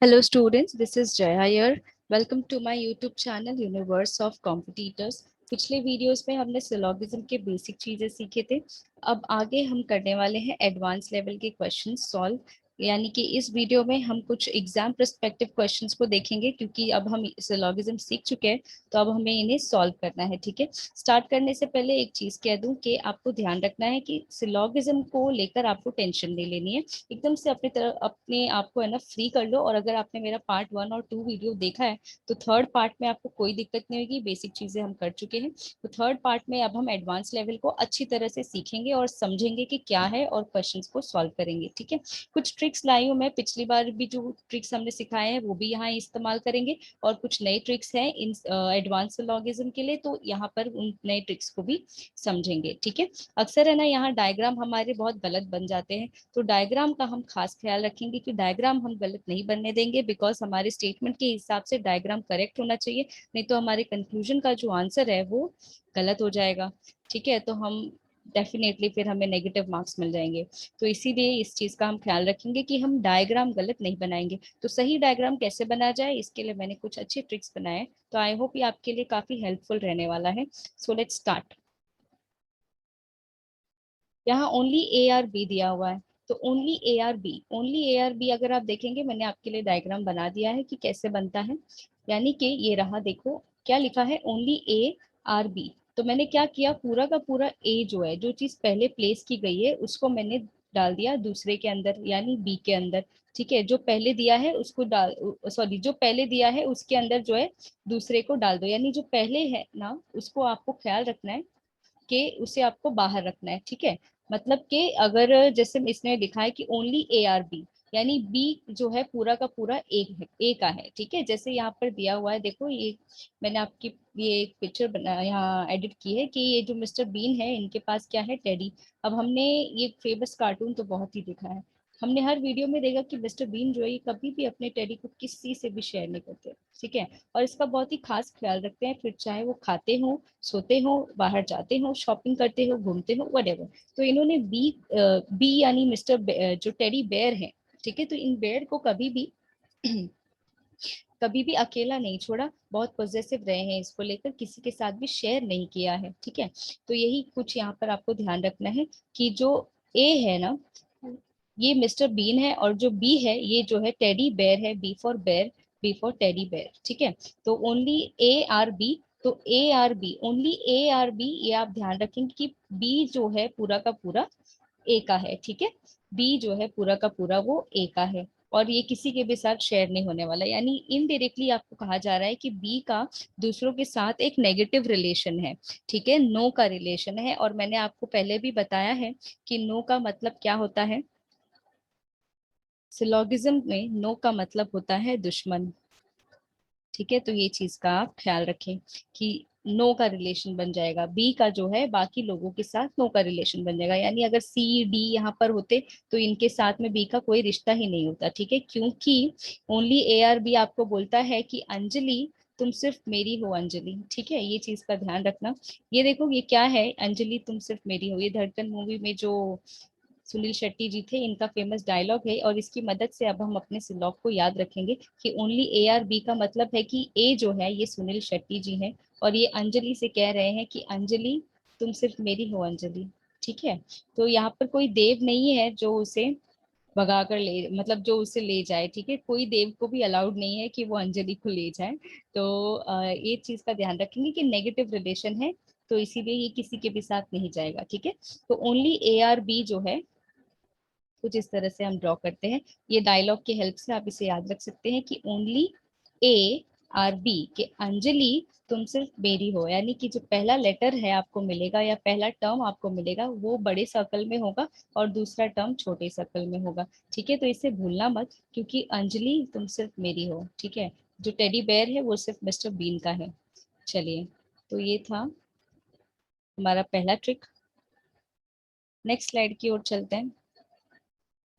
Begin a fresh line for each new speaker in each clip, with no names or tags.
Hello students, this is Jaya here. Welcome to my YouTube channel Universe of Competitors. पिछले videos में हमने syllogism के basic चीजें सीखे थे। अब आगे हम करने वाले हैं एडवांस लेवल के क्वेश्चन सॉल्व, यानी कि इस वीडियो में हम कुछ एग्जाम पर्सपेक्टिव क्वेश्चंस को देखेंगे, क्योंकि अब हम सिलोगिज्म सीख चुके हैं तो अब हमें इन्हें सॉल्व करना है। ठीक है, स्टार्ट करने से पहले एक चीज कह दूं कि आपको ध्यान रखना है कि सिलोगिज्म को लेकर आपको टेंशन नहीं लेनी है। एकदम से अपनी तरफ अपने आप को है ना फ्री कर लो। और अगर आपने मेरा पार्ट 1 और 2 वीडियो देखा है तो थर्ड पार्ट में आपको कोई दिक्कत नहीं होगी, बेसिक चीजें हम कर चुके हैं। तो थर्ड पार्ट में अब हम एडवांस लेवल को अच्छी तरह से सीखेंगे और समझेंगे कि क्या है और क्वेश्चंस को सॉल्व करेंगे। ठीक है, कुछ ट्रिक्स लाई हूँ मैं, पिछली बार भी जो ट्रिक्स हमने सिखाए हैं वो भी यहाँ इस्तेमाल करेंगे, और कुछ नए ट्रिक्स हैं इन एडवांस लॉगिज्म के लिए, तो यहाँ पर उन नए ट्रिक्स को भी समझेंगे। ठीक है, अक्सर है ना यहाँ डायग्राम हमारे बहुत गलत बन जाते हैं, तो डायग्राम का हम खास ख्याल रखेंगे कि डायग्राम हम गलत नहीं बनने देंगे, बिकॉज हमारे स्टेटमेंट के हिसाब से डायग्राम करेक्ट होना चाहिए, नहीं तो हमारे कंक्लूजन का जो आंसर है वो गलत हो जाएगा। ठीक है, तो हम डेफिनेटली फिर हमें नेगेटिव मार्क्स मिल जाएंगे। तो इसीलिए इस चीज का हम ख्याल रखेंगे कि हम डायग्राम गलत नहीं बनाएंगे। तो सही डायग्राम कैसे बनाया जाए, इसके लिए मैंने कुछ अच्छे ट्रिक्स बनाए, तो आई होप ये आपके लिए काफी हेल्पफुल रहने वाला है। So let's start. यहाँ ओनली ए आर बी दिया हुआ है, तो ओनली ए आर बी अगर आप देखेंगे, मैंने आपके लिए डायग्राम बना दिया है कि कैसे बनता है। यानी कि ये रहा, देखो क्या लिखा है, ओनली ए आर बी। तो मैंने क्या किया, पूरा का पूरा ए जो है, जो चीज पहले प्लेस की गई है उसको मैंने डाल दिया दूसरे के अंदर, यानी बी के अंदर। ठीक है, जो पहले दिया है उसको डाल, सॉरी, जो पहले दिया है उसके अंदर जो है दूसरे को डाल दो, यानी जो पहले है ना उसको आपको ख्याल रखना है कि उसे आपको बाहर रखना है। ठीक है, मतलब कि अगर जैसे इसमें लिखा है कि ओनली ए आर बी, यानी बी जो है पूरा का पूरा एक है, ए का है। ठीक है, जैसे यहाँ पर दिया हुआ है, देखो ये मैंने आपकी ये एक पिक्चर बना यहाँ एडिट की है कि ये जो मिस्टर बीन है इनके पास क्या है, टेडी। अब हमने ये फेमस कार्टून तो बहुत ही देखा है, हमने हर वीडियो में देखा कि मिस्टर बीन जो है ये कभी भी अपने टेडी को किसी से भी शेयर नहीं करते। ठीक है, और इसका बहुत ही खास ख्याल रखते हैं, फिर चाहे वो खाते हो, सोते हो, बाहर जाते हो, शॉपिंग करते हो, घूमते हो, वटेवर। तो इन्होंने बी यानी मिस्टर जो टेडी बेयर है, ठीक है, तो इन बेयर को कभी भी कभी भी अकेला नहीं छोड़ा, बहुत पॉजिटिव रहे हैं, इसको लेकर किसी के साथ भी शेयर नहीं किया है। ठीक है, तो यही कुछ यहाँ पर आपको ध्यान रखना है कि जो ए है ना ये मिस्टर बीन है, और जो बी है ये जो है टेडी बेयर है, B for bear, B for teddy bear. ठीक है, तो ओनली ए आर बी, तो A are B, only A are B, ये आप ध्यान रखेंगे कि बी जो है पूरा का पूरा ए का है। ठीक है, बी जो है पूरा का पूरा वो ए का है, और ये किसी के भी साथ शेयर नहीं होने वाला, यानी इनडायरेक्टली आपको कहा जा रहा है कि बी का दूसरों के साथ एक नेगेटिव रिलेशन है। ठीक है, नो का रिलेशन है, और मैंने आपको पहले भी बताया है कि नो का मतलब क्या होता है। सिलोगिज्म में नो का मतलब होता है दुश्मन। ठीक है, तो ये चीज का आप ख्याल रखें कि नो का रिलेशन बन जाएगा, बी का जो है बाकी लोगों के साथ नो का रिलेशन बन जाएगा, यानी अगर सी डी यहाँ पर होते तो इनके साथ में बी का कोई रिश्ता ही नहीं होता। ठीक है, क्योंकि ओनली ए आर बी आपको बोलता है कि अंजलि तुम सिर्फ मेरी हो अंजलि। ठीक है, ये चीज का ध्यान रखना। ये देखो ये क्या है, अंजलि तुम सिर्फ मेरी हो, ये धड़कन मूवी में जो सुनील शेट्टी जी थे इनका फेमस डायलॉग है, और इसकी मदद से अब हम अपने सिलॉग को याद रखेंगे कि ओनली ए आर बी का मतलब है कि ए जो है ये सुनील शेट्टी जी हैं, और ये अंजलि से कह रहे हैं कि अंजलि तुम सिर्फ मेरी हो अंजलि। ठीक है, तो यहाँ पर कोई देव नहीं है जो उसे भगा कर ले, मतलब जो उसे ले जाए। ठीक है, कोई देव को भी अलाउड नहीं है कि वो अंजलि को ले जाए। तो ये चीज का ध्यान रखेंगे कि नेगेटिव रिलेशन है, तो इसीलिए ये किसी के भी साथ नहीं जाएगा। ठीक है, तो ओनली ए आर बी जो है कुछ इस तरह से हम ड्रॉ करते हैं। ये डायलॉग की हेल्प से आप इसे याद रख सकते हैं कि ओनली ए आर बी के अंजलि तुम सिर्फ मेरी हो, यानी कि जो पहला लेटर है आपको मिलेगा या पहला टर्म आपको मिलेगा वो बड़े सर्कल में होगा, और दूसरा टर्म छोटे सर्कल में होगा। ठीक है, तो इसे भूलना मत, क्योंकि अंजलि तुम सिर्फ मेरी हो। ठीक है, जो टेडी बेयर है वो सिर्फ मिस्टर बीन का है। चलिए, तो ये था हमारा पहला ट्रिक। नेक्स्ट स्लाइड की ओर चलते हैं।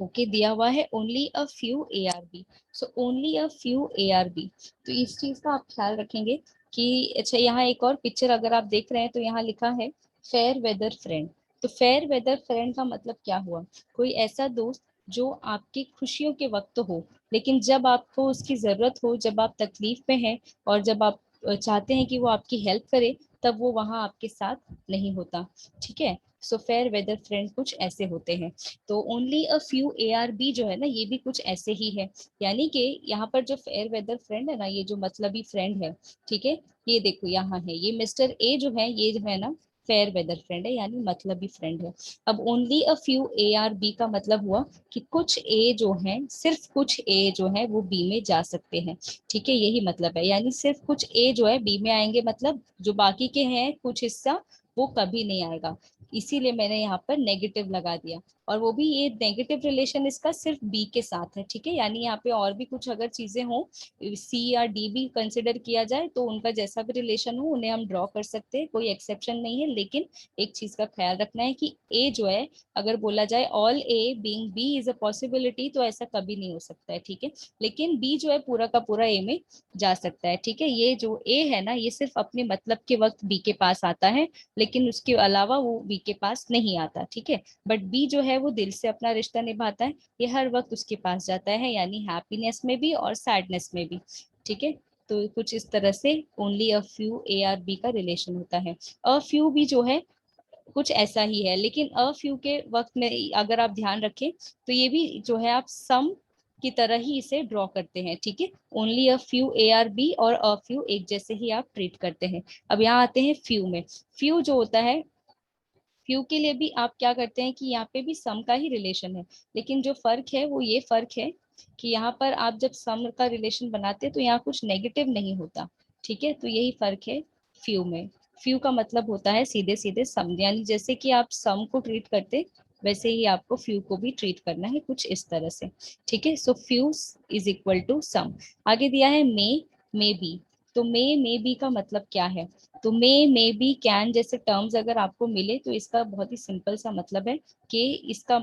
ओके, दिया हुआ है only a few A are B, so only a few A are B, तो इस चीज का आप ख्याल रखेंगे कि अच्छा, यहाँ एक और पिक्चर अगर आप देख रहे हैं तो यहाँ लिखा है फेयर वेदर फ्रेंड। तो फेयर वेदर फ्रेंड का मतलब क्या हुआ, कोई ऐसा दोस्त जो आपकी खुशियों के वक्त हो, लेकिन जब आपको उसकी जरूरत हो, जब आप तकलीफ में हैं और जब आप चाहते हैं कि वो आपकी हेल्प करे, तब वो वहां आपके साथ नहीं होता। ठीक है, सो फेयर वेदर फ्रेंड कुछ ऐसे होते हैं। तो ओनली अ फ्यू ARB जो है ना, ये भी कुछ ऐसे ही है। यानी कि यहाँ पर जो फेयर वेदर फ्रेंड है ना, ये जो मतलबी फ्रेंड है, ठीक है, ये देखो यहाँ है, ये मिस्टर ए जो है, ये जो है ना फेयर वेदर फ्रेंड है, यानी मतलबी फ्रेंड है। अब ओनली अ फ्यू ARB का मतलब हुआ कि कुछ ए जो है, सिर्फ कुछ ए जो है वो बी में जा सकते हैं। ठीक है, यही मतलब है, यानी सिर्फ कुछ ए जो है बी में आएंगे, मतलब जो बाकी के हैं कुछ हिस्सा, वो कभी नहीं आएगा। इसीलिए मैंने यहाँ पर नेगेटिव लगा दिया। और वो भी ये नेगेटिव रिलेशन इसका सिर्फ बी के साथ है। ठीक है, यानी यहाँ पे और भी कुछ अगर चीजें हो, सी या डी भी कंसिडर किया जाए, तो उनका जैसा भी रिलेशन हो उन्हें हम ड्रॉ कर सकते हैं, कोई एक्सेप्शन नहीं है। लेकिन एक चीज का ख्याल रखना है कि ए जो है, अगर बोला जाए all A being B is a possibility, तो ऐसा कभी नहीं हो सकता है। ठीक है, लेकिन बी जो है पूरा का पूरा ए में जा सकता है। ठीक है, ये जो ए है ना, ये सिर्फ अपने मतलब के वक्त बी के पास आता है, लेकिन उसके अलावा वो बी के पास नहीं आता। ठीक है, बट बी जो है वो दिल से अपना रिश्ता निभाता है, ये हर वक्त उसके पास जाता है, यानी हैप्पीनेस में भी और सैडनेस में भी। ठीक है, तो कुछ इस तरह से ओनली अ फ्यू ARB का रिलेशन होता है। अ फ्यू भी जो है कुछ ऐसा ही है, लेकिन अ फ्यू के वक्त में अगर आप ध्यान रखें, तो ये भी जो है आप सम की तरह ही इसे ड्रॉ करते हैं। ठीक है, ओनली अ फ्यू ARB और अ फ्यू एक जैसे ही आप ट्रीट करते हैं। अब यहाँ आते हैं फ्यू में। फ्यू जो होता है, फ्यू के लिए भी आप क्या करते हैं कि यहाँ पे भी सम का ही रिलेशन है, लेकिन जो फर्क है वो ये फर्क है कि यहाँ पर आप जब सम का रिलेशन बनाते हैं तो यहाँ कुछ नेगेटिव नहीं होता। ठीक है, तो यही फर्क है फ्यू में। फ्यू का मतलब होता है सीधे सीधे सम, यानी जैसे कि आप सम को ट्रीट करते, वैसे ही आपको फ्यू को भी ट्रीट करना है, कुछ इस तरह से। ठीक है, so few is equal to some. आगे दिया है मे बी। तो मे बी का मतलब क्या है? तो मे बी कैन जैसे टर्म्स अगर आपको मिले, तो इसका बहुत ही सिंपल सा मतलब है कि इसका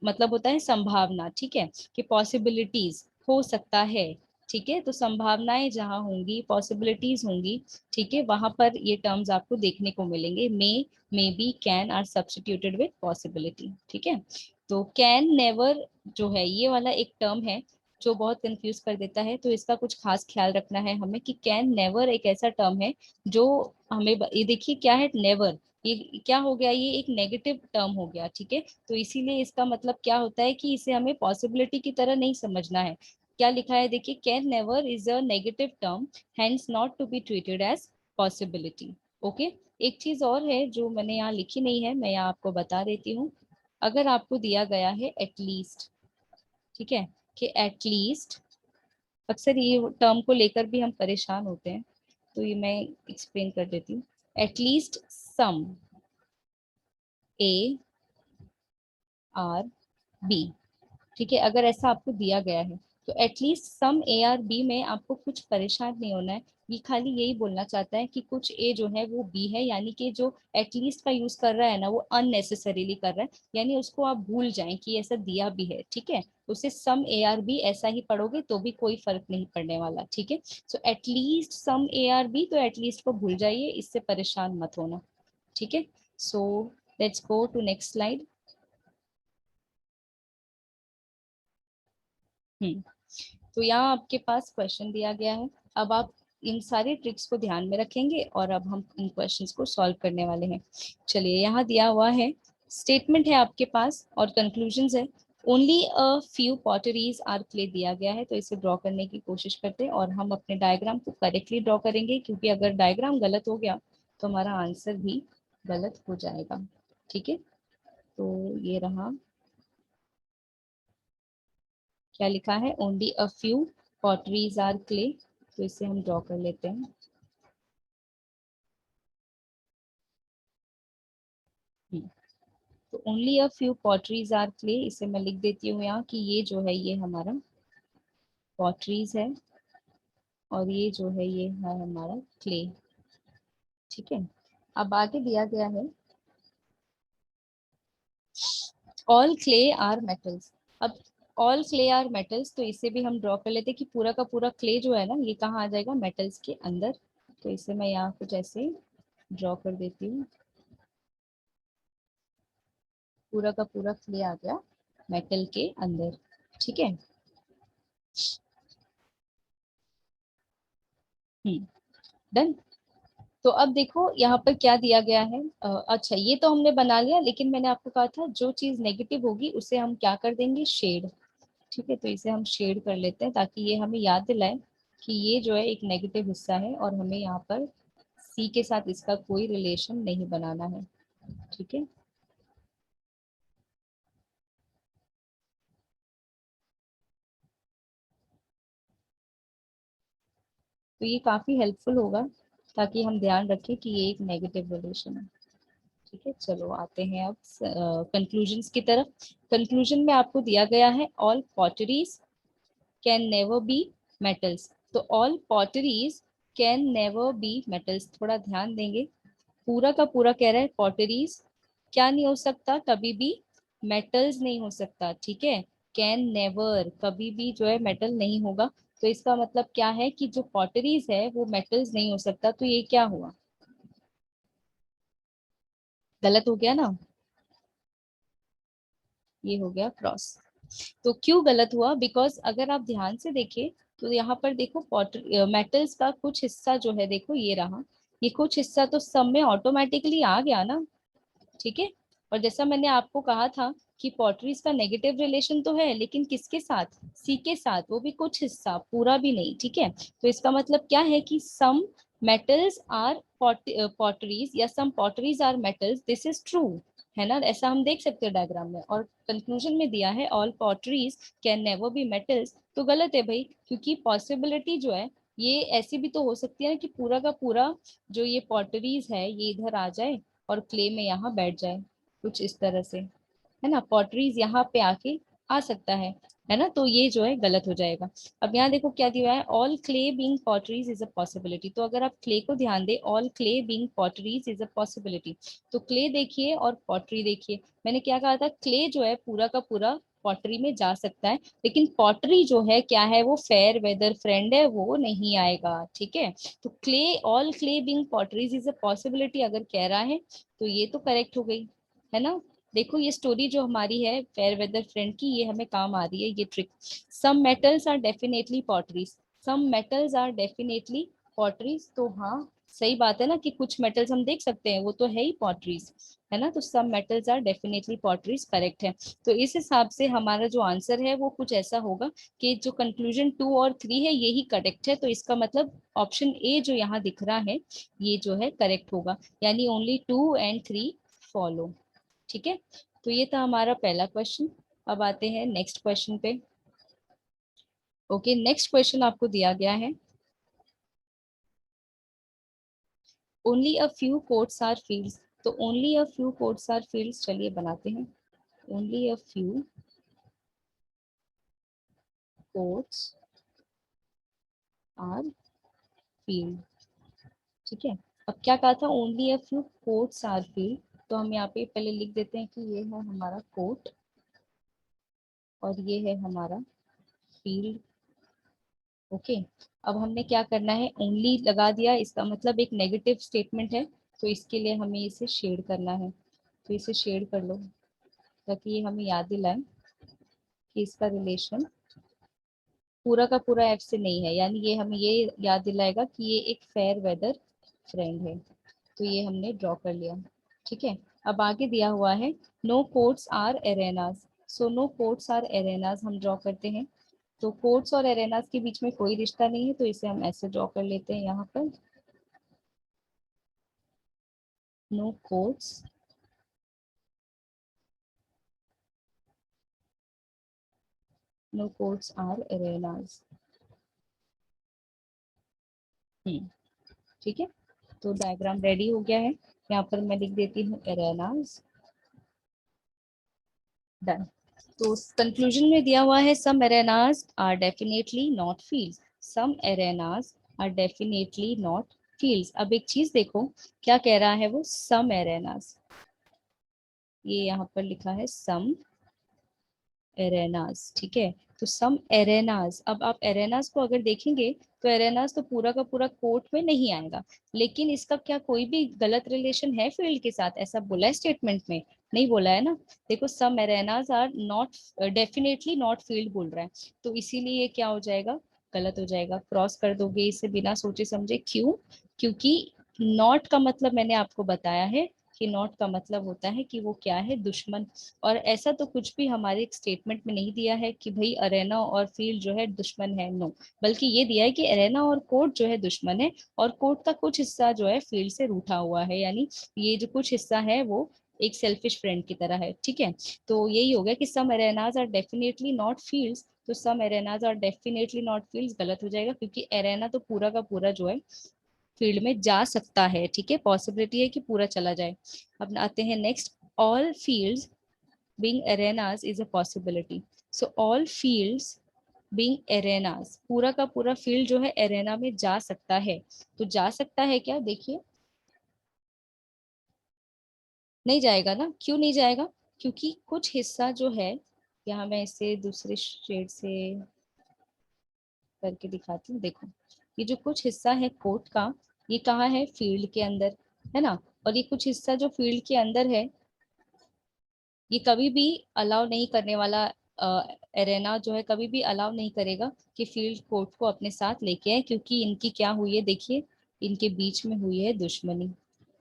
मतलब होता है संभावना। ठीक है, कि पॉसिबिलिटीज हो सकता है। ठीक है, तो संभावनाएं जहां होंगी, पॉसिबिलिटीज होंगी, ठीक है, वहां पर ये टर्म्स आपको देखने को मिलेंगे। May be, can are substituted with possibility. ठीक है, तो कैन नेवर जो है, ये वाला एक टर्म है जो बहुत कंफ्यूज कर देता है, तो इसका कुछ खास ख्याल रखना है हमें कि कैन नेवर एक ऐसा टर्म है जो हमें ये देखिए क्या है नेवर, ये क्या हो गया, ये एक नेगेटिव टर्म हो गया। ठीक है, तो इसीलिए इसका मतलब क्या होता है कि इसे हमें पॉसिबिलिटी की तरह नहीं समझना है। क्या लिखा है देखिए, can never is a negative term, hence not to be treated as possibility. Okay, एक चीज और है जो मैंने यहाँ लिखी नहीं है, मैं यहाँ आपको बता देती हूँ। अगर आपको दिया गया है एटलीस्ट, ठीक है, कि एटलीस्ट, अक्सर ये टर्म को लेकर भी हम परेशान होते हैं, तो ये मैं एक्सप्लेन कर देती हूँ। At least some A are B. ठीक है, अगर ऐसा आपको दिया गया है, तो एटलीस्ट सम ARB में आपको कुछ परेशान नहीं होना है। ये खाली यही बोलना चाहता है कि कुछ ए जो है वो बी है, यानी कि जो एटलीस्ट का यूज कर रहा है ना, वो अननेसेसरीली कर रहा है, यानी उसको आप भूल जाएं कि ऐसा दिया भी है। ठीक है, उसे सम ARB ऐसा ही पढ़ोगे तो भी कोई फर्क नहीं पड़ने वाला। ठीक है, सो एटलीस्ट सम ARB, तो एटलीस्ट को भूल जाइए, इससे परेशान मत होना। ठीक है, so let's go to next slide. Hmm, तो यहाँ आपके पास क्वेश्चन दिया गया है। अब आप इन सारी ट्रिक्स को ध्यान में रखेंगे और अब हम इन क्वेश्चंस को सॉल्व करने वाले हैं। चलिए, यहाँ दिया हुआ है, स्टेटमेंट है आपके पास और कंक्लूजन्स है। Only a few potteries are clay दिया गया है, तो इसे ड्रॉ करने की कोशिश करते हैं और हम अपने डायग्राम को करेक्टली ड्रॉ करेंगे, क्योंकि अगर डायग्राम गलत हो गया तो हमारा आंसर भी गलत हो जाएगा। ठीक है, तो ये रहा, क्या लिखा है, only a few potteries are clay, तो इसे हम ड्रॉ कर लेते हैं। हम्म, तो only a few potteries are clay, इसे मैं लिख देती हूँ यहाँ कि ये जो है ये हमारा पॉटरीज है और ये जो है ये है हमारा क्ले। ठीक है, अब आगे दिया गया है ऑल क्ले आर मेटल्स। अब ऑल क्ले आर मेटल्स, तो इसे भी हम ड्रॉ कर लेते हैं कि पूरा का पूरा क्ले जो है ना, ये कहाँ आ जाएगा, मेटल्स के अंदर। तो इसे मैं यहाँ कुछ ऐसे ड्रॉ कर देती हूँ, पूरा का पूरा क्ले आ गया मेटल के अंदर। ठीक है। डन। तो अब देखो यहाँ पर क्या दिया गया है। अच्छा, ये तो हमने बना लिया, लेकिन मैंने आपको कहा था जो चीज नेगेटिव होगी उसे हम क्या कर देंगे, शेड। ठीक है, तो इसे हम शेड कर लेते हैं ताकि ये हमें याद दिलाए कि ये जो है एक नेगेटिव हिस्सा है और हमें यहाँ पर सी के साथ इसका कोई रिलेशन नहीं बनाना है। ठीक है। तो ये काफी हेल्पफुल होगा ताकि हम ध्यान रखें कि ये एक नेगेटिव रिलेशन है। ठीक है, चलो आते हैं अब कंक्लूजन्स की तरफ। कंक्लूजन में आपको दिया गया है all potteries can never be metals. तो all potteries can never be metals, थोड़ा ध्यान देंगे। पूरा का पूरा कह रहा है पॉटरीज क्या नहीं हो सकता, कभी भी मेटल्स नहीं हो सकता। ठीक है, कैन नेवर, कभी भी जो है मेटल नहीं होगा। तो इसका मतलब क्या है कि जो पॉटरीज है वो मेटल्स नहीं हो सकता। तो ये क्या हुआ, गलत हो गया ना, ये हो गया क्रॉस। तो क्यों गलत हुआ, बिकॉज अगर आप ध्यान से देखें तो यहाँ पर देखो मेटल्स का कुछ हिस्सा जो है, देखो ये रहा, ये कुछ हिस्सा तो सब में ऑटोमेटिकली आ गया ना। ठीक है। और जैसा मैंने आपको कहा था कि पॉटरीज का नेगेटिव रिलेशन तो है, लेकिन किसके साथ, सी के साथ, वो भी कुछ हिस्सा, पूरा भी नहीं। ठीक है, तो इसका मतलब क्या है कि सम मेटल्स आर पॉटरीज या some potteries are metals, this is true, है ना। ऐसा हम देख सकते हैं डायग्राम में। और कंक्लूजन में दिया है all potteries can never be metals, तो गलत है भाई, क्योंकि पॉसिबिलिटी जो है ये ऐसी भी तो हो सकती है कि पूरा का पूरा जो ये पॉटरीज है ये इधर आ जाए और क्ले में यहाँ बैठ जाए, कुछ इस तरह से, है ना। पॉटरीज यहाँ पे आके आ सकता है ना। तो ये जो है गलत हो जाएगा। अब यहाँ देखो क्या दिया है, all clay being potteries is a possibility. तो अगर आप क्ले को ध्यान दे, all clay being potteries is a possibility, तो क्ले देखिए और पॉटरी देखिए। मैंने क्या कहा था, क्ले जो है पूरा का पूरा पॉटरी में जा सकता है, लेकिन पॉटरी जो है क्या है, वो फेयर वेदर फ्रेंड है, वो नहीं आएगा। ठीक है। तो clay, all clay being potteries is a possibility अगर कह रहा है तो ये तो करेक्ट हो गई, है ना। देखो ये स्टोरी जो हमारी है फेयर वेदर फ्रेंड की, ये हमें काम आ रही है, ये trick. Some metals are definitely potteries, some metals are definitely potteries, तो हाँ सही बात है ना कि कुछ मेटल्स हम देख सकते हैं वो तो है ही पॉटरीज, है ना। तो some metals are definitely potteries correct है। तो इस हिसाब से हमारा जो आंसर है वो कुछ ऐसा होगा कि जो कंक्लूजन 2 और 3 है यही करेक्ट है। तो इसका मतलब ऑप्शन ए जो यहाँ दिख रहा है ये जो है करेक्ट होगा, यानी ओनली 2 and 3 फॉलो। ठीक है। तो ये था हमारा पहला क्वेश्चन। अब आते हैं नेक्स्ट क्वेश्चन पे। ओके, नेक्स्ट क्वेश्चन आपको दिया गया है, only a few coats are fields. तो only a few coats are fields, चलिए बनाते हैं। Only a few coats are field. ठीक है। अब क्या कहा था, only a few coats are field, तो हम यहाँ पे पहले लिख देते हैं कि ये है हमारा कोट और ये है हमारा फील्ड। ओके। अब हमने क्या करना है, ओनली लगा दिया, इसका मतलब एक नेगेटिव स्टेटमेंट है, तो इसके लिए हमें इसे शेड करना है। तो इसे शेड कर लो ताकि ये हमें याद दिलाए कि इसका रिलेशन पूरा का पूरा एफ से नहीं है, यानी ये हमें ये याद दिलाएगा कि ये एक फेयर वेदर फ्रेंड है। तो ये हमने ड्रॉ कर लिया। ठीक है। अब आगे दिया हुआ है no coats are arenas. So no coats are arenas हम ड्रॉ करते हैं। तो कोट्स और एरेनास के बीच में कोई रिश्ता नहीं है, तो इसे हम ऐसे ड्रॉ कर लेते हैं यहाँ पर, no coats no coats are arenas. ठीक है। तो डायग्राम रेडी हो गया है, यहाँ पर मैं लिख देती हूँ एरेनास। डन। तो कंक्लूजन में दिया हुआ है some arenas are definitely not fields, some arenas are definitely not fields. अब एक चीज देखो क्या कह रहा है वो, सम एरेनास, ये यहाँ पर लिखा है सम एरेनास। ठीक है। तो सम एरेनास, अब आप एरेनास को अगर देखेंगे तो एरेनास तो पूरा का पूरा कोर्ट में नहीं आएगा, लेकिन इसका क्या कोई भी गलत रिलेशन है फील्ड के साथ, ऐसा बोला है स्टेटमेंट में, नहीं बोला है ना। देखो some arenas are not, definitely not field बोल रहा है, तो इसीलिए ये क्या हो जाएगा, गलत हो जाएगा। क्रॉस कर दोगे इसे बिना सोचे समझे, क्यों? क्योंकि नॉट का मतलब मैंने आपको बताया है कि नॉट का मतलब होता है कि वो क्या है, दुश्मन। और ऐसा तो कुछ भी हमारे स्टेटमेंट में नहीं दिया है कि भाई अरेना और फील्ड जो है दुश्मन है, नो। बल्कि ये दिया है कि अरेना और कोर्ट जो है दुश्मन है, और कोर्ट का कुछ हिस्सा जो है फील्ड से रूठा हुआ है, यानी ये जो कुछ हिस्सा है वो एक सेल्फिश फ्रेंड की तरह है, ठीक है। तो यही हो गया कि सम arenas are definitely not fields, तो सम arenas are definitely not fields गलत हो जाएगा, क्योंकि एरेना तो पूरा का पूरा जो है फील्ड में जा सकता है, ठीक है, पॉसिबिलिटी है कि पूरा चला जाए। अब आते हैं next, all fields being arenas is a possibility. So all fields being arenas, पूरा का पूरा फील्ड जो है एरेना में जा सकता है। तो जा सकता है क्या, देखिए नहीं जाएगा ना, क्यों नहीं जाएगा? क्योंकि कुछ हिस्सा जो है, यहाँ मैं इसे दूसरे शेड से करके दिखाती हूँ, देखो ये जो कुछ हिस्सा है कोर्ट का, ये कहाँ है, फील्ड के अंदर, है ना। और ये कुछ हिस्सा जो फील्ड के अंदर है, ये कभी भी अलाउ नहीं करने वाला, एरेना जो है कभी भी अलाउ नहीं करेगा कि फील्ड कोर्ट को अपने साथ लेके आए, क्योंकि इनकी क्या हुई है, देखिए इनके बीच में हुई है दुश्मनी,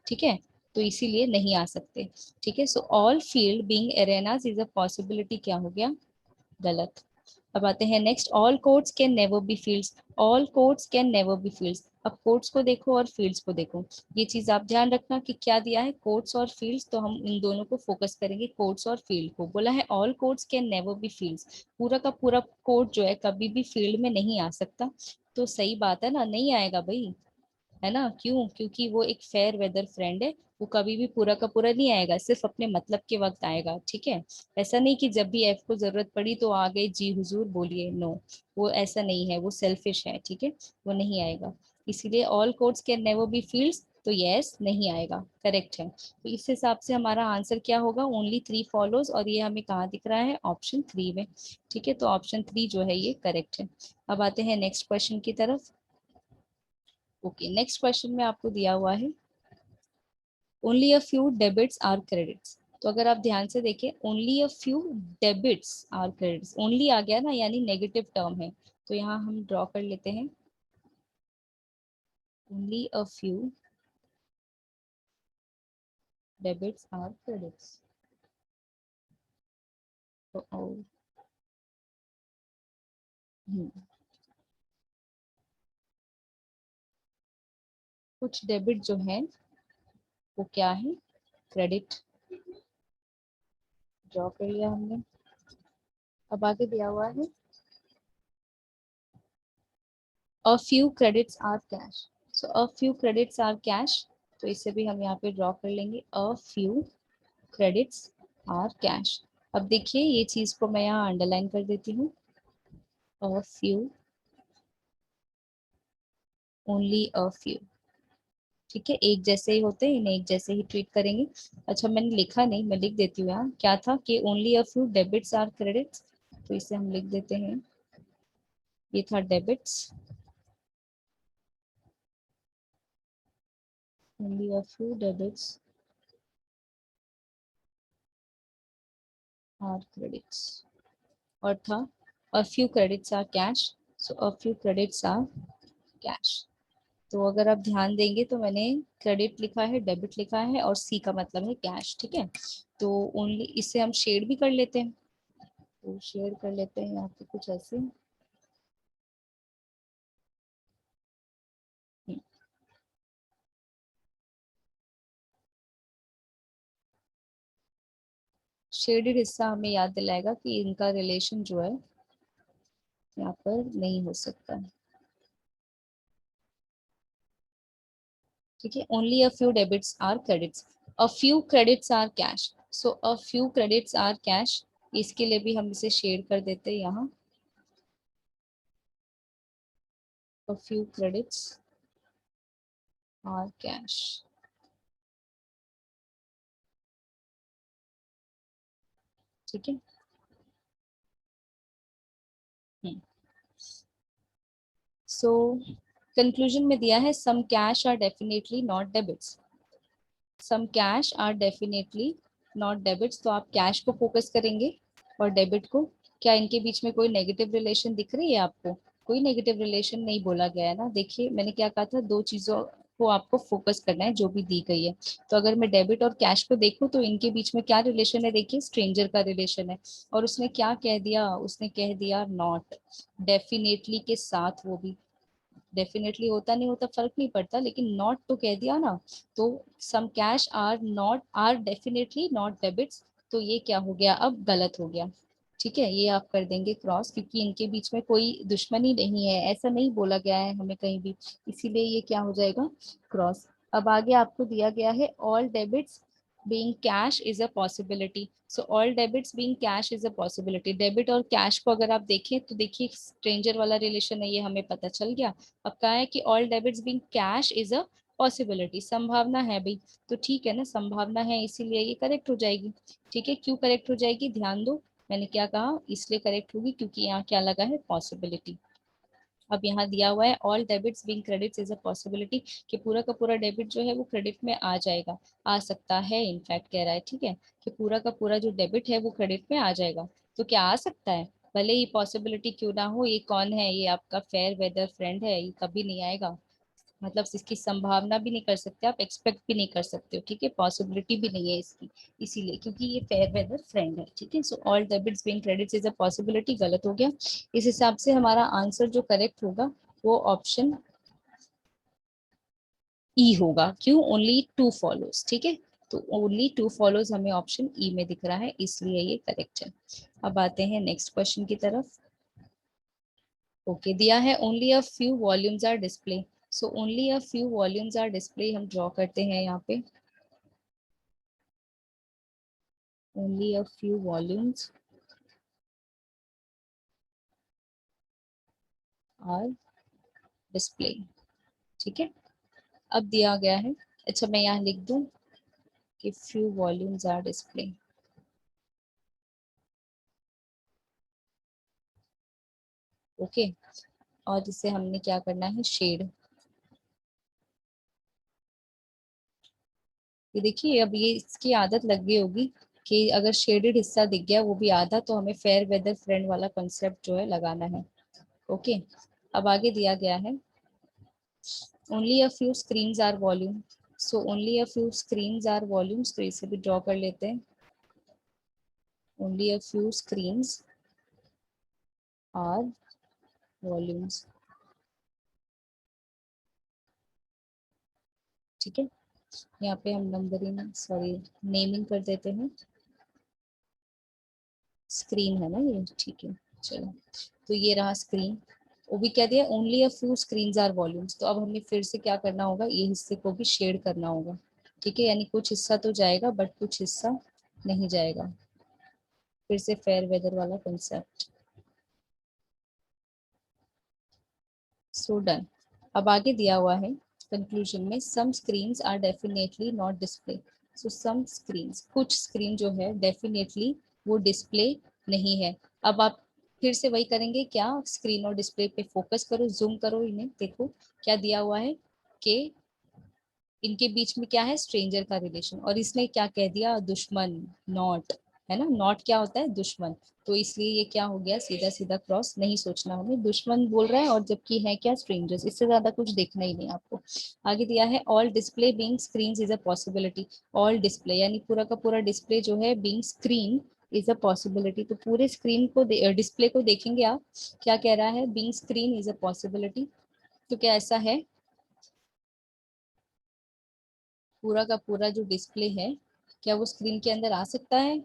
ठीक है। तो इसीलिए नहीं आ सकते, ठीक है। So all field being arenas is a possibility, क्या हो गया, गलत। अब आते हैं next, all courts can never be fields. All courts can never be fields, अब कोर्ट्स को देखो और फील्ड्स को देखो, ये चीज आप ध्यान रखना कि क्या दिया है, कोर्ट्स और फील्ड्स, तो हम इन दोनों को फोकस करेंगे, कोर्ट्स और फील्ड को। बोला है all courts can never be fields, पूरा का पूरा कोर्ट जो है कभी भी फील्ड में नहीं आ सकता। तो सही बात है ना, नहीं आएगा भाई, है ना। क्यों? क्योंकि वो एक फेयर वेदर फ्रेंड है, वो कभी भी पूरा का पूरा नहीं आएगा, सिर्फ अपने मतलब के वक्त आएगा, ठीक है। ऐसा नहीं कि जब भी एफ को जरूरत पड़ी तो आ गए जी हुजूर बोलिए, नो, वो ऐसा नहीं है, वो सेल्फिश है, ठीक है, वो नहीं आएगा। इसीलिए all courts can never be fields, तो यस नहीं आएगा, करेक्ट है। तो इस हिसाब से हमारा आंसर क्या होगा, ओनली 3 फॉलोज, और ये हमें कहाँ दिख रहा है, ऑप्शन 3 में, ठीक है। तो ऑप्शन 3 जो है ये करेक्ट है। अब आते हैं नेक्स्ट क्वेश्चन की तरफ। ओके, नेक्स्ट क्वेश्चन में आपको दिया हुआ है only a few debits are credits. तो अगर आप ध्यान से देखें, only a few debits are credits, only आ गया ना, यानी नेगेटिव टर्म है, तो यहाँ हम ड्रॉ कर लेते हैं only a few debits are credits. तो हम्म, कुछ डेबिट जो है वो क्या है, क्रेडिट, ड्रॉ कर लिया हमने। अब आगे दिया हुआ है a few credits are cash, so a few credits are cash, तो इसे भी हम यहाँ पे ड्रॉ कर लेंगे, a few credits are cash। अब देखिए ये चीज को मैं यहाँ अंडरलाइन कर देती हूँ, a few, only a few, ठीक है, एक जैसे ही होते हैं, इन्हें एक जैसे ही ट्रीट करेंगे। अच्छा मैंने लिखा नहीं, मैं लिख देती हूँ यहाँ, क्या था कि only a few debits are credits, तो इसे हम लिख देते हैं, ये था debits, only a few debits are credits, और था a few credits are cash, so a few credits are cash। तो अगर आप ध्यान देंगे तो मैंने क्रेडिट लिखा है, डेबिट लिखा है, और सी का मतलब है कैश, ठीक है। तो ओनली इसे हम शेड भी कर लेते हैं, तो शेयर कर लेते हैं यहाँ पे कुछ ऐसे, शेडेड हिस्सा हमें याद दिलाएगा कि इनका रिलेशन जो है यहाँ पर नहीं हो सकता, ठीक है। Only a few debits are credits, a few credits are cash, so a few credits are cash, इसके लिए भी हम इसे शेड कर देते हैं यहाँ, a few credits are cash, ठीक है। सो कंक्लूजन में दिया है some cash are definitely not debits, some cash are definitely not debits, तो आप कैश को फोकस करेंगे और डेबिट को। क्या इनके बीच में कोई नेगेटिव रिलेशन दिख रही है आपको? कोई नेगेटिव रिलेशन नहीं बोला गया है ना। देखिए मैंने क्या कहा था, दो चीजों को आपको फोकस करना है जो भी दी गई है। तो अगर मैं डेबिट और कैश को देखूं तो इनके बीच में क्या रिलेशन है, देखिए स्ट्रेंजर का रिलेशन है। और उसने क्या कह दिया, उसने कह दिया नॉट, डेफिनेटली के साथ, वो भी डेफिनेटली होता नहीं होता फर्क नहीं पड़ता, लेकिन नॉट तो कह दिया ना। तो some cash are not, are definitely not debits, तो ये क्या हो गया, अब गलत हो गया। ठीक है, ये आप कर देंगे क्रॉस, क्योंकि इनके बीच में कोई दुश्मनी नहीं है, ऐसा नहीं बोला गया है हमें कहीं भी, इसीलिए ये क्या हो जाएगा, क्रॉस। अब आगे आपको दिया गया है all debits being cash is a possibility. So all debits being cash is a possibility. Debit और कैश को अगर आप देखें तो देखिए स्ट्रेंजर वाला रिलेशन है, ये हमें पता चल गया। अब कहा है कि all debits being cash is a possibility, संभावना है भाई, तो ठीक है ना, संभावना है इसीलिए ये करेक्ट हो जाएगी। ठीक है, क्यों करेक्ट हो जाएगी, ध्यान दो, मैंने क्या कहा, इसलिए करेक्ट होगी क्योंकि यहाँ क्या लगा है, पॉसिबिलिटी। अब यहाँ दिया हुआ है all debits being credits is a possibility, कि पूरा का पूरा डेबिट जो है वो क्रेडिट में आ जाएगा, आ सकता है, इनफैक्ट कह रहा है, ठीक है, कि पूरा का पूरा जो डेबिट है वो क्रेडिट में आ जाएगा। तो क्या आ सकता है, भले ही पॉसिबिलिटी क्यों ना हो, ये कौन है, ये आपका फेयर वेदर फ्रेंड है, ये कभी नहीं आएगा, मतलब इसकी संभावना भी नहीं कर सकते आप, एक्सपेक्ट भी नहीं कर सकते हो, ठीक है, पॉसिबिलिटी भी नहीं है इसकी, इसीलिए क्योंकि ये फेयर वेदर फ्रेंड है। ठीक है, so all debits being credits is a possibility गलत हो गया। इस हिसाब से हमारा आंसर जो करेक्ट होगा वो ऑप्शन ई होगा। क्यों, ओनली टू फॉलोज, ठीक है, तो ओनली टू फॉलोज हमें ऑप्शन ई में दिख रहा है, इसलिए ये करेक्ट है। अब आते हैं नेक्स्ट क्वेश्चन की तरफ। ओके, दिया है only a few volumes are display, so only a few volumes are display, हम ड्रॉ करते हैं यहाँ पे, only a few volumes are display. ठीक है, अब दिया गया है, अच्छा मैं यहाँ लिख दूं कि few volumes are display. Okay, और जिसे हमने क्या करना है, शेड। ये देखिए अब ये इसकी आदत लग गई होगी कि अगर शेडेड हिस्सा दिख गया वो भी आधा, तो हमें फेयर वेदर फ्रेंड वाला कंसेप्ट जो है लगाना है। ओके, अब आगे दिया गया है only a few screens are volume, so only a few screens are volumes, तो इसे भी ड्रॉ कर लेते हैं, only a few screens are volumes. ठीक है, यहाँ पे हम नंबरिंग, सॉरी नेमिंग कर देते हैं, स्क्रीन है ना ये, ठीक है, चलो, तो ये रहा स्क्रीन। वो भी कह दिया only a few screens are volumes, तो अब हमें फिर से क्या करना होगा, ये हिस्से को भी शेड करना होगा। ठीक है, यानी कुछ हिस्सा तो जाएगा बट कुछ हिस्सा नहीं जाएगा, फिर से फेयर वेदर वाला कंसेप्ट। So done. अब आगे दिया हुआ है कंक्लूजन में, some screens are definitely not display, so some screens, कुछ स्क्रीन जो है डेफिनेटली वो डिस्प्ले नहीं है। अब आप फिर से वही करेंगे क्या, स्क्रीन और डिस्प्ले पे फोकस करो, जूम करो इन्हें, देखो क्या दिया हुआ है कि इनके बीच में क्या है, स्ट्रेंजर का रिलेशन, और इसने क्या कह दिया, दुश्मन, नॉट, है ना, नॉट क्या होता है, दुश्मन, तो इसलिए ये क्या हो गया, सीधा सीधा क्रॉस, नहीं सोचना हमें, दुश्मन बोल रहा है और जबकि है क्या, स्ट्रेंजर्स, इससे ज्यादा कुछ देखना ही नहीं आपको। आगे दिया है all display being screen is a possibility, all display यानी पूरा का पूरा डिस्प्ले जो है being screen is a possibility, तो पूरे स्क्रीन को डिस्प्ले को देखेंगे आप, क्या कह रहा है, being screen is a possibility, तो क्या ऐसा है, पूरा का पूरा जो डिस्प्ले है क्या वो स्क्रीन के अंदर आ सकता है,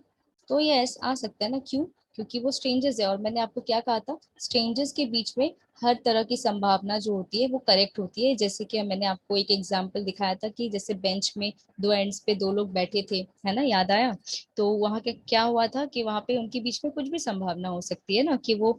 तो यस आ सकता है ना, क्यों, क्योंकि वो स्ट्रेंजर्स है, और मैंने आपको क्या कहा था, स्ट्रेंजर्स के बीच में हर तरह की संभावना जो होती है वो करेक्ट होती है। जैसे कि मैंने आपको एक एग्जांपल दिखाया था कि जैसे बेंच में दो एंड्स पे दो लोग बैठे थे, है ना, याद आया, तो वहां के क्या हुआ था कि वहां पे उनके बीच में कुछ भी संभावना हो सकती है ना, कि वो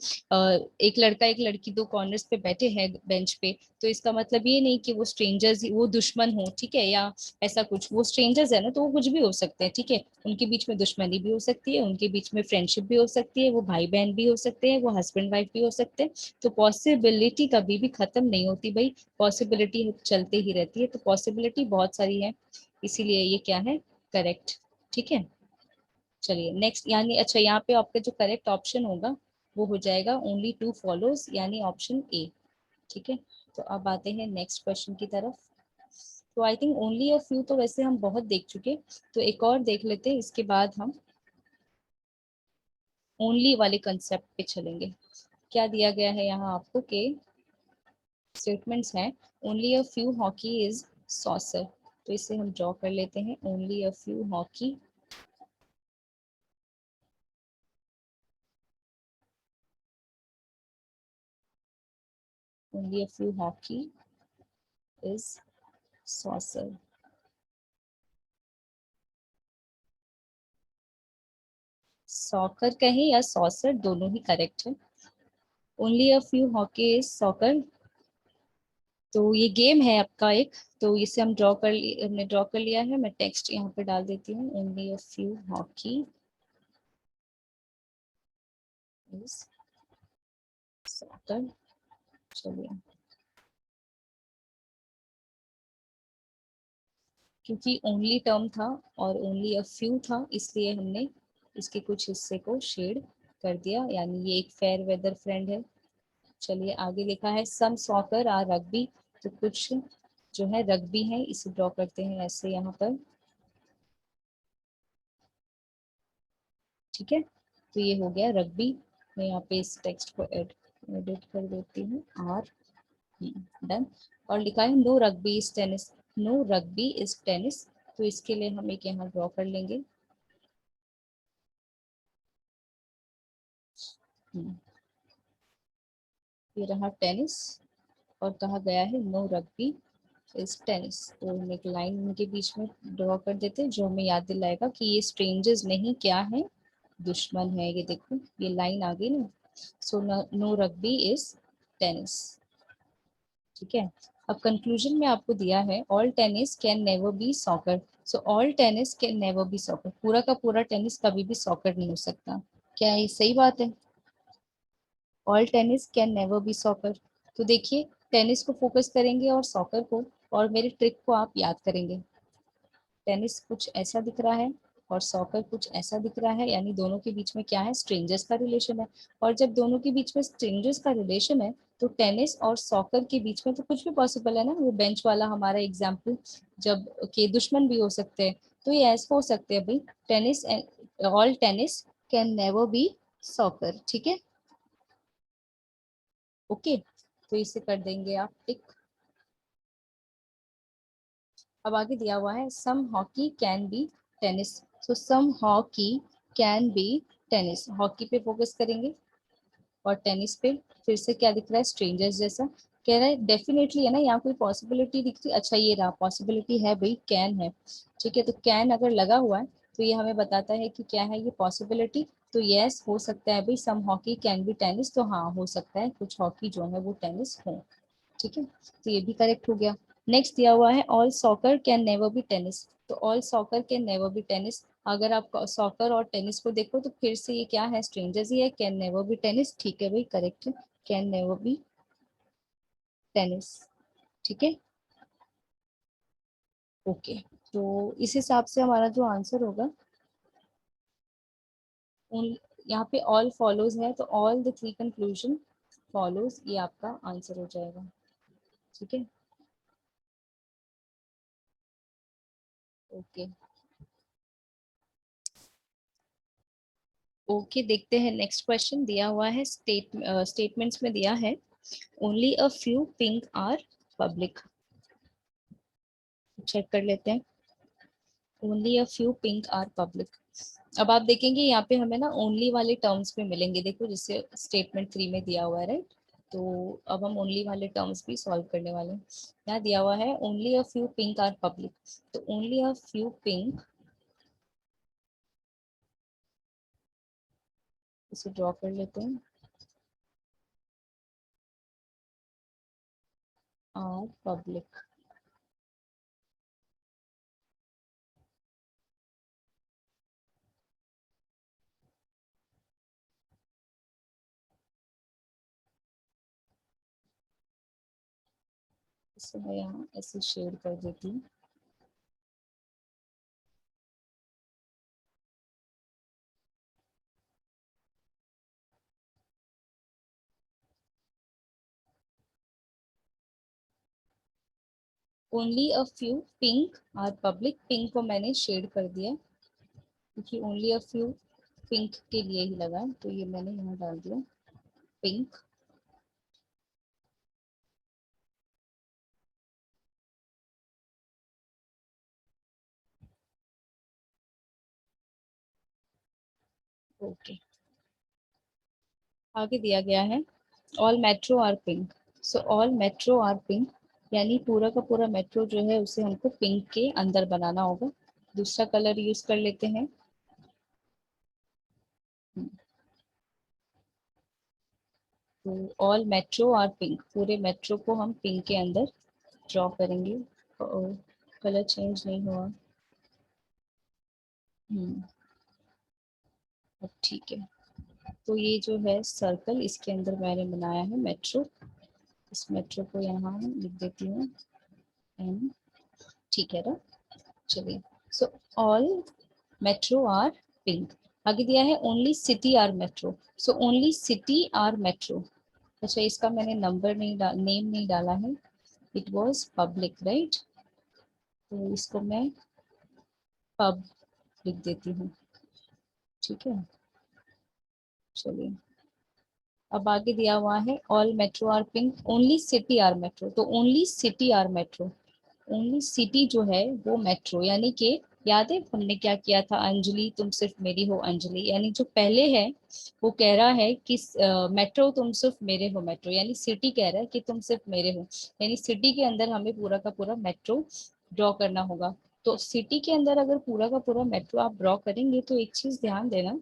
एक लड़का एक लड़की दो कॉर्नर्स पे बैठे हैं बेंच पे, तो इसका मतलब ये नहीं कि वो स्ट्रेंजर्स, वो दुश्मन हो, ठीक है, या ऐसा कुछ, वो स्ट्रेंजर्स है ना, तो वो कुछ भी हो सकते हैं, ठीक है, उनके बीच में दुश्मनी भी हो सकती है, उनके बीच में फ्रेंडशिप भी हो सकती है, वो भाई बहन भी हो सकते हैं, वो हस्बैंड वाइफ भी हो सकते हैं, तो पॉसिबिलिटी कभी भी खत्म नहीं होती भाई, पॉसिबिलिटी चलते ही रहती है, तो पॉसिबिलिटी बहुत सारी है, इसीलिए ये क्या है, करेक्ट। ठीक है, चलिए नेक्स्ट, यानी अच्छा यहाँ पे आपका जो करेक्ट ऑप्शन होगा वो हो जाएगा ओनली टू फॉलोज, यानी ऑप्शन ए। ठीक है, तो अब आते हैं नेक्स्ट क्वेश्चन की तरफ। तो I think only a few तो वैसे हम बहुत देख चुके, तो एक और देख लेते हैं, इसके बाद हम ओनली वाले कंसेप्ट पे चलेंगे। क्या दिया गया है यहाँ आपको के स्टेटमेंट्स हैं, only a few hockey is saucer. तो इसे हम ड्रॉ कर लेते हैं, only a few hockey only a few hockey is saucer. Soccer कहें या सॉसर, दोनों ही करेक्ट है। Only a few hockey is soccer, तो ये गेम है आपका एक, तो इसे हम हमने ड्रॉ कर लिया है। मैं टेक्स्ट यहाँ पे डाल देती हूँ, only a few hockey is soccer. चलिए, क्योंकि ओनली टर्म था और ओनली अ फ्यू था, इसलिए हमने इसके कुछ हिस्से को शेड कर दिया, यानी ये एक फेयर वेदर फ्रेंड है। चलिए आगे लिखा है सम सॉकर आर रग्बी, तो कुछ जो है रग्बी है, इसे ड्रॉ करते हैं ऐसे यहाँ पर। ठीक है, तो ये हो गया रग्बी। मैं यहाँ पे इस टेक्स्ट को एडिट कर देती हूँ, आर डन। और लिखा है no rugby is tennis, no rugby is tennis, तो इसके लिए हम एक यहाँ ड्रॉ कर लेंगे। हम्म, ये रहा टेनिस, और कहा गया है नो रग्बी इज टेनिस, तो हम एक लाइन इनके बीच में ड्रॉ कर देते हैं, जो हमें याद दिलाएगा कि ये स्ट्रेंजर्स नहीं क्या है, दुश्मन है। ये देखो ये लाइन आ गई ना, so no rugby is tennis. ठीक है, अब कंक्लूजन में आपको दिया है all tennis can never be soccer, so all tennis can never be soccer, पूरा का पूरा टेनिस कभी भी सॉकर नहीं हो सकता। क्या ये सही बात है? All tennis can never be soccer, तो देखिए टेनिस को फोकस करेंगे और सॉकर को, और मेरी ट्रिक को आप याद करेंगे। टेनिस कुछ ऐसा दिख रहा है और सॉकर कुछ ऐसा दिख रहा है, यानी दोनों के बीच में क्या है, स्ट्रेंजर्स का रिलेशन है। और जब दोनों के बीच में स्ट्रेंजर्स का रिलेशन है, तो टेनिस और सॉकर के बीच में तो कुछ भी पॉसिबल है ना, वो बेंच वाला हमारा एग्जाम्पल, जब के दुश्मन भी हो सकते हैं, तो ये ऐसे हो सकते हैं भाई, tennis, all tennis can never be soccer. ठीक है, ओके, तो इसे कर देंगे आप टिक। अब आगे दिया हुआ है some hockey can be tennis, so some hockey can be tennis, hockey पे फोकस करेंगे और टेनिस पे फिर से क्या दिख रहा है, स्ट्रेंजर्स जैसा। कह रहा है डेफिनेटली है ना, यहाँ कोई पॉसिबिलिटी दिख रही, अच्छा ये रहा पॉसिबिलिटी है भाई, कैन है। ठीक है, तो कैन अगर लगा हुआ है तो ये हमें बताता है कि क्या है ये पॉसिबिलिटी, तो यस हो सकता है भाई, सम हॉकी कैन बी टेनिस, तो हाँ हो सकता है कुछ हॉकी जो है वो टेनिस हो। ठीक है, तो ये भी करेक्ट हो गया। नेक्स्ट दिया हुआ है all soccer can never be tennis, तो all soccer can never be tennis, अगर आप सॉकर और टेनिस को देखो तो फिर से ये क्या है, स्ट्रेंजर्स ही है, कैन नेवर बी टेनिस। ठीक है भाई, करेक्ट है, कैन नेवर बी टेनिस। ठीक है, ओके, तो इस हिसाब से हमारा जो आंसर होगा, उन यहाँ पे ऑल फॉलोज है, तो all the three conclusion follows, ये आपका आंसर हो जाएगा। ठीक है, ओके, ओके, देखते हैं नेक्स्ट क्वेश्चन दिया हुआ है, स्टेटमेंट्स में दिया है only a few pink are public. Check कर लेते हैं, only a few pink are public. अब आप देखेंगे यहाँ पे हमें ना ओनली वाले टर्म्स में मिलेंगे, देखो जिससे स्टेटमेंट 3 में दिया हुआ है, राइट। तो अब हम ओनली वाले टर्म्स भी सॉल्व करने वाले हैं। यहाँ दिया हुआ है only a few pink are public, तो ओनली अ फ्यू पिंक, इसे ड्रॉ कर लेते हैं, आर पब्लिक। इसे मैं यहाँ ऐसे शेड कर देती हूँ। Only a few pink are public, pink को मैंने शेड कर दिया क्योंकि ओनली अ फ्यू पिंक के लिए ही लगा है, तो ये मैंने यहाँ डाल दिया पिंक। ओके, आगे दिया गया है all metro are pink. So all metro are pink, यानी पूरा का पूरा मेट्रो जो है उसे हमको पिंक के अंदर बनाना होगा। दूसरा कलर यूज कर लेते हैं। तो ऑल मेट्रो आर पिंक, पूरे मेट्रो को हम पिंक के अंदर ड्रॉ करेंगे। कलर चेंज नहीं हुआ। हम्म, अब ठीक है। तो ये जो है सर्कल, इसके अंदर मैंने बनाया है मेट्रो। इस मेट्रो को यहाँ लिख देती हूँ एन। ठीक है ना, चलिए। So all metro are pink. आगे दिया है only city are metro. So only city are metro. अच्छा, इसका मैंने नंबर नहीं नेम नहीं डाला है। इट वॉज पब्लिक राइट, तो इसको मैं पब लिख देती हूँ। ठीक है, चलिए। अब आगे दिया हुआ है all metro are pink, only city are metro. तो only city are metro, only city जो है वो मेट्रो, यानी कि याद है हमने क्या किया था, अंजलि तुम सिर्फ मेरी हो अंजलि, यानी जो पहले है वो कह रहा है कि मेट्रो तुम सिर्फ मेरे हो मेट्रो, यानी सिटी कह रहा है कि तुम सिर्फ मेरे हो, यानी सिटी के अंदर हमें पूरा का पूरा मेट्रो ड्रॉ करना होगा। तो सिटी के अंदर अगर पूरा का पूरा मेट्रो आप ड्रॉ करेंगे तो एक चीज ध्यान देना,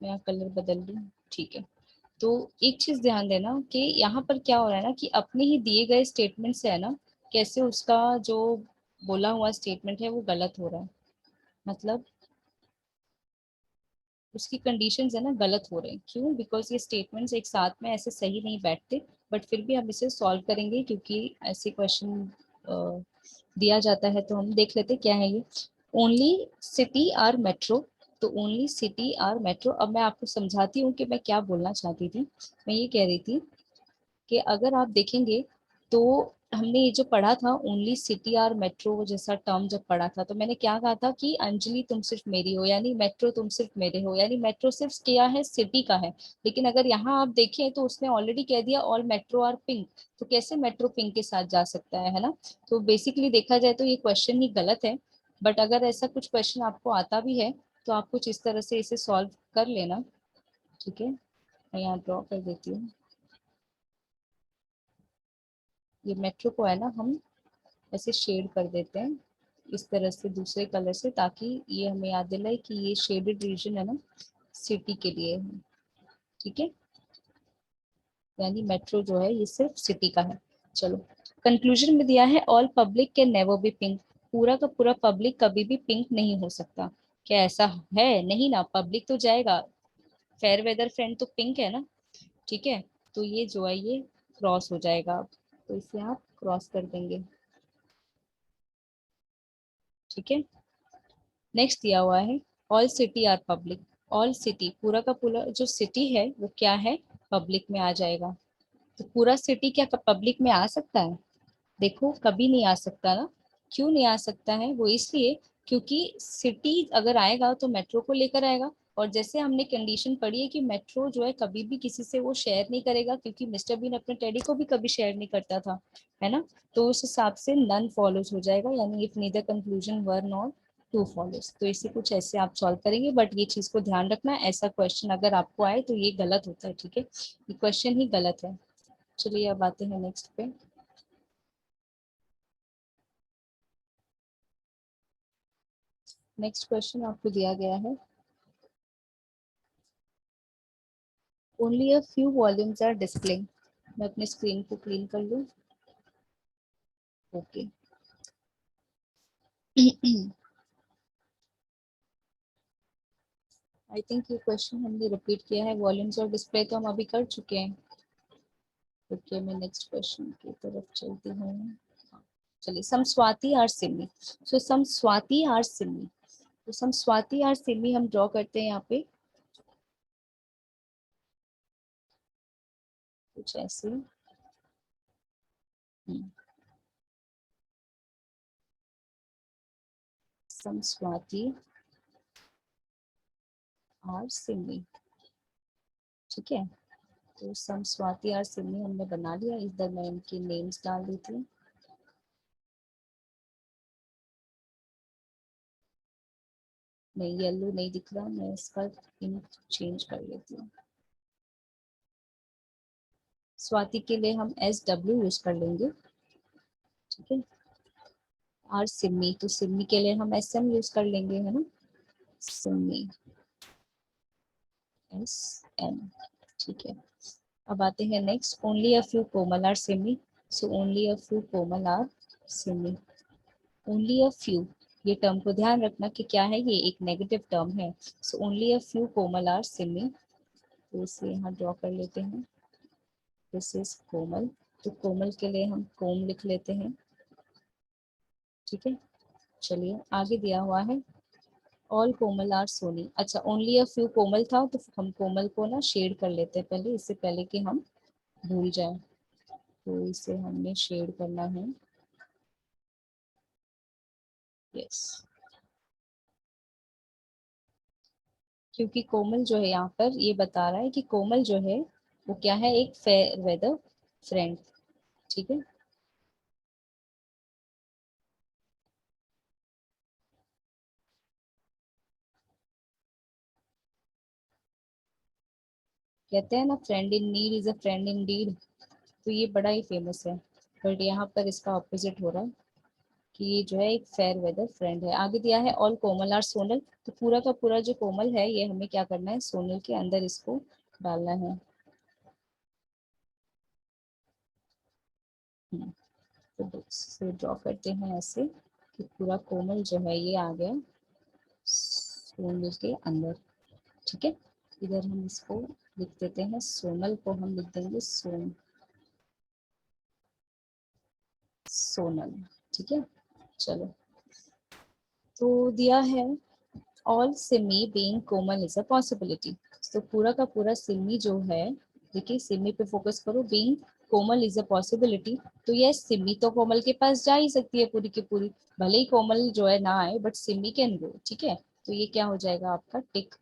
मैं कलर बदल दूं, ठीक है। तो एक चीज ध्यान देना कि यहाँ पर क्या हो रहा है ना, कि अपने ही दिए गए स्टेटमेंट से है ना, कैसे उसका जो बोला हुआ स्टेटमेंट है वो गलत हो रहा है। मतलब उसकी कंडीशंस है ना गलत हो रहे हैं। क्यों? बिकॉज ये स्टेटमेंट्स एक साथ में ऐसे सही नहीं बैठते। बट फिर भी हम इसे सॉल्व करेंगे क्योंकि ऐसे क्वेश्चन दिया जाता है, तो हम देख लेते क्या है ये। ओनली सिटी आर मेट्रो, तो ओनली सिटी आर मेट्रो। अब मैं आपको समझाती हूँ कि मैं क्या बोलना चाहती थी। मैं ये कह रही थी कि अगर आप देखेंगे तो हमने ये जो पढ़ा था ओनली सिटी और मेट्रो जैसा टर्म जब पढ़ा था, तो मैंने क्या कहा था कि अंजलि तुम सिर्फ मेरी हो, यानी मेट्रो तुम सिर्फ मेरे हो, यानी मेट्रो सिर्फ क्या है, सिटी का है। लेकिन अगर यहाँ आप देखें तो उसने ऑलरेडी कह दिया ऑल मेट्रो आर पिंक, तो कैसे मेट्रो पिंक के साथ जा सकता है ना। तो बेसिकली देखा जाए तो ये क्वेश्चन ही गलत है। बट अगर ऐसा कुछ क्वेश्चन आपको आता भी है तो आप कुछ इस तरह से इसे सॉल्व कर लेना। ठीक है, मैं यहाँ ड्रॉ कर देती हूँ। ये मेट्रो को है ना हम ऐसे शेड कर देते हैं इस तरह से दूसरे कलर से, ताकि ये हमें याद दिलाए कि ये शेडेड रीजन है ना सिटी के लिए है। ठीक है, यानी मेट्रो जो है ये सिर्फ सिटी का है। चलो, कंक्लूजन में दिया है all public can never B pink. पूरा का पूरा पब्लिक कभी भी पिंक नहीं हो सकता। क्या ऐसा है? नहीं ना, पब्लिक तो जाएगा। फेयर वेदर फ्रेंड तो पिंक है ना। ठीक है, तो ये जो है ये क्रॉस हो जाएगा, तो इसे आप क्रॉस कर देंगे। ठीक है, नेक्स्ट दिया हुआ है all city are public. All city, पूरा का पूरा जो सिटी है वो क्या है, पब्लिक में आ जाएगा। तो पूरा सिटी क्या पब्लिक में आ सकता है? देखो कभी नहीं आ सकता ना। क्यों नहीं आ सकता है? वो इसलिए क्योंकि सिटी अगर आएगा तो मेट्रो को लेकर आएगा। और जैसे हमने कंडीशन पढ़ी है कि मेट्रो जो है कभी भी किसी से वो शेयर नहीं करेगा, क्योंकि मिस्टर बीन अपने टेडी को भी कभी शेयर नहीं करता था, है ना। तो उस हिसाब से नन फॉलोज हो जाएगा, यानी if neither conclusion were not two follows. तो इसे कुछ ऐसे आप सॉल्व करेंगे, बट ये चीज को ध्यान रखना, ऐसा क्वेश्चन अगर आपको आए तो ये गलत होता है। ठीक है, ये क्वेश्चन ही गलत है। चलिए अब आते हैं नेक्स्ट पे। नेक्स्ट क्वेश्चन आपको दिया गया है only a few volumes are displaying. मैं अपने स्क्रीन को क्लीन कर लूँ। ओके। आई थिंक ये क्वेश्चन हमने रिपीट किया है, वॉल्यूम्स और डिस्प्ले तो हम अभी कर चुके हैं। ओके, मैं नेक्स्ट क्वेश्चन की तरफ चलती हूँ। चलिए, some Swati are Simi. So some Swati are Simi, तो सम स्वाति आर सिमी हम ड्रॉ करते हैं यहाँ पे कुछ ऐसे। some Swati और सिमी। ठीक है, तो सम स्वाति और सिमी हमने बना लिया। इधर मैं इनकी नेम्स डाल देती हूँ। नहीं, येलो नहीं दिख रहा, मैं इसका इंक चेंज कर लेती हूँ। स्वाति के लिए हम SW यूज कर लेंगे। ठीक है, और सिमी, तो सिमी के लिए हम SM यूज कर लेंगे, है ना, सिमी SM। ठीक है, अब आते हैं next, only a few Komal are Simi. So only a few Komal are Simi, only a few, ये टर्म को ध्यान रखना कि क्या है, ये एक नेगेटिव टर्म है। So only a few Komal are Simi, तो इसे यहाँ ड्रॉ कर लेते हैं। दिस इज कोमल, तो कोमल के लिए हम कोम लिख लेते हैं। ठीक है, चलिए आगे दिया हुआ है ऑल कोमल आर सोनी। अच्छा, ओनली अ फ्यू कोमल था, तो हम कोमल को ना शेड कर लेते हैं पहले, इससे पहले कि हम भूल जाए। तो इसे हमने शेड करना है। यस, क्योंकि कोमल जो है यहाँ पर ये बता रहा है कि कोमल जो है वो क्या है, एक फेयर वेदर फ्रेंड। ठीक है, कहते हैं ना, friend in need is a friend in deed, तो ये बड़ा ही फेमस है। बट यहाँ पर इसका ऑपोजिट हो रहा है कि ये जो है एक फेयर वेदर फ्रेंड है। आगे दिया है ऑल कोमल आर सोनल, तो पूरा का पूरा जो कोमल है ये हमें क्या करना है, सोनल के अंदर इसको डालना है। तो से ड्रॉ करते हैं ऐसे कि पूरा कोमल जो है ये आ गया सोनल के अंदर। ठीक है, इधर हम इसको लिख देते हैं, सोनल को हम लिख देंगे सोनल। ठीक है, चलो, तो दिया है all Simi being Komal is a possibility. तो पूरा का पूरा सिमी जो है, देखिए सिमी पे फोकस करो, being Komal is a possibility, तो ये सिमी तो कोमल के पास जा ही सकती है पूरी की पूरी, भले ही कोमल जो है ना आए, बट सिमी कैन गो। ठीक है, तो ये क्या हो जाएगा आपका टिक।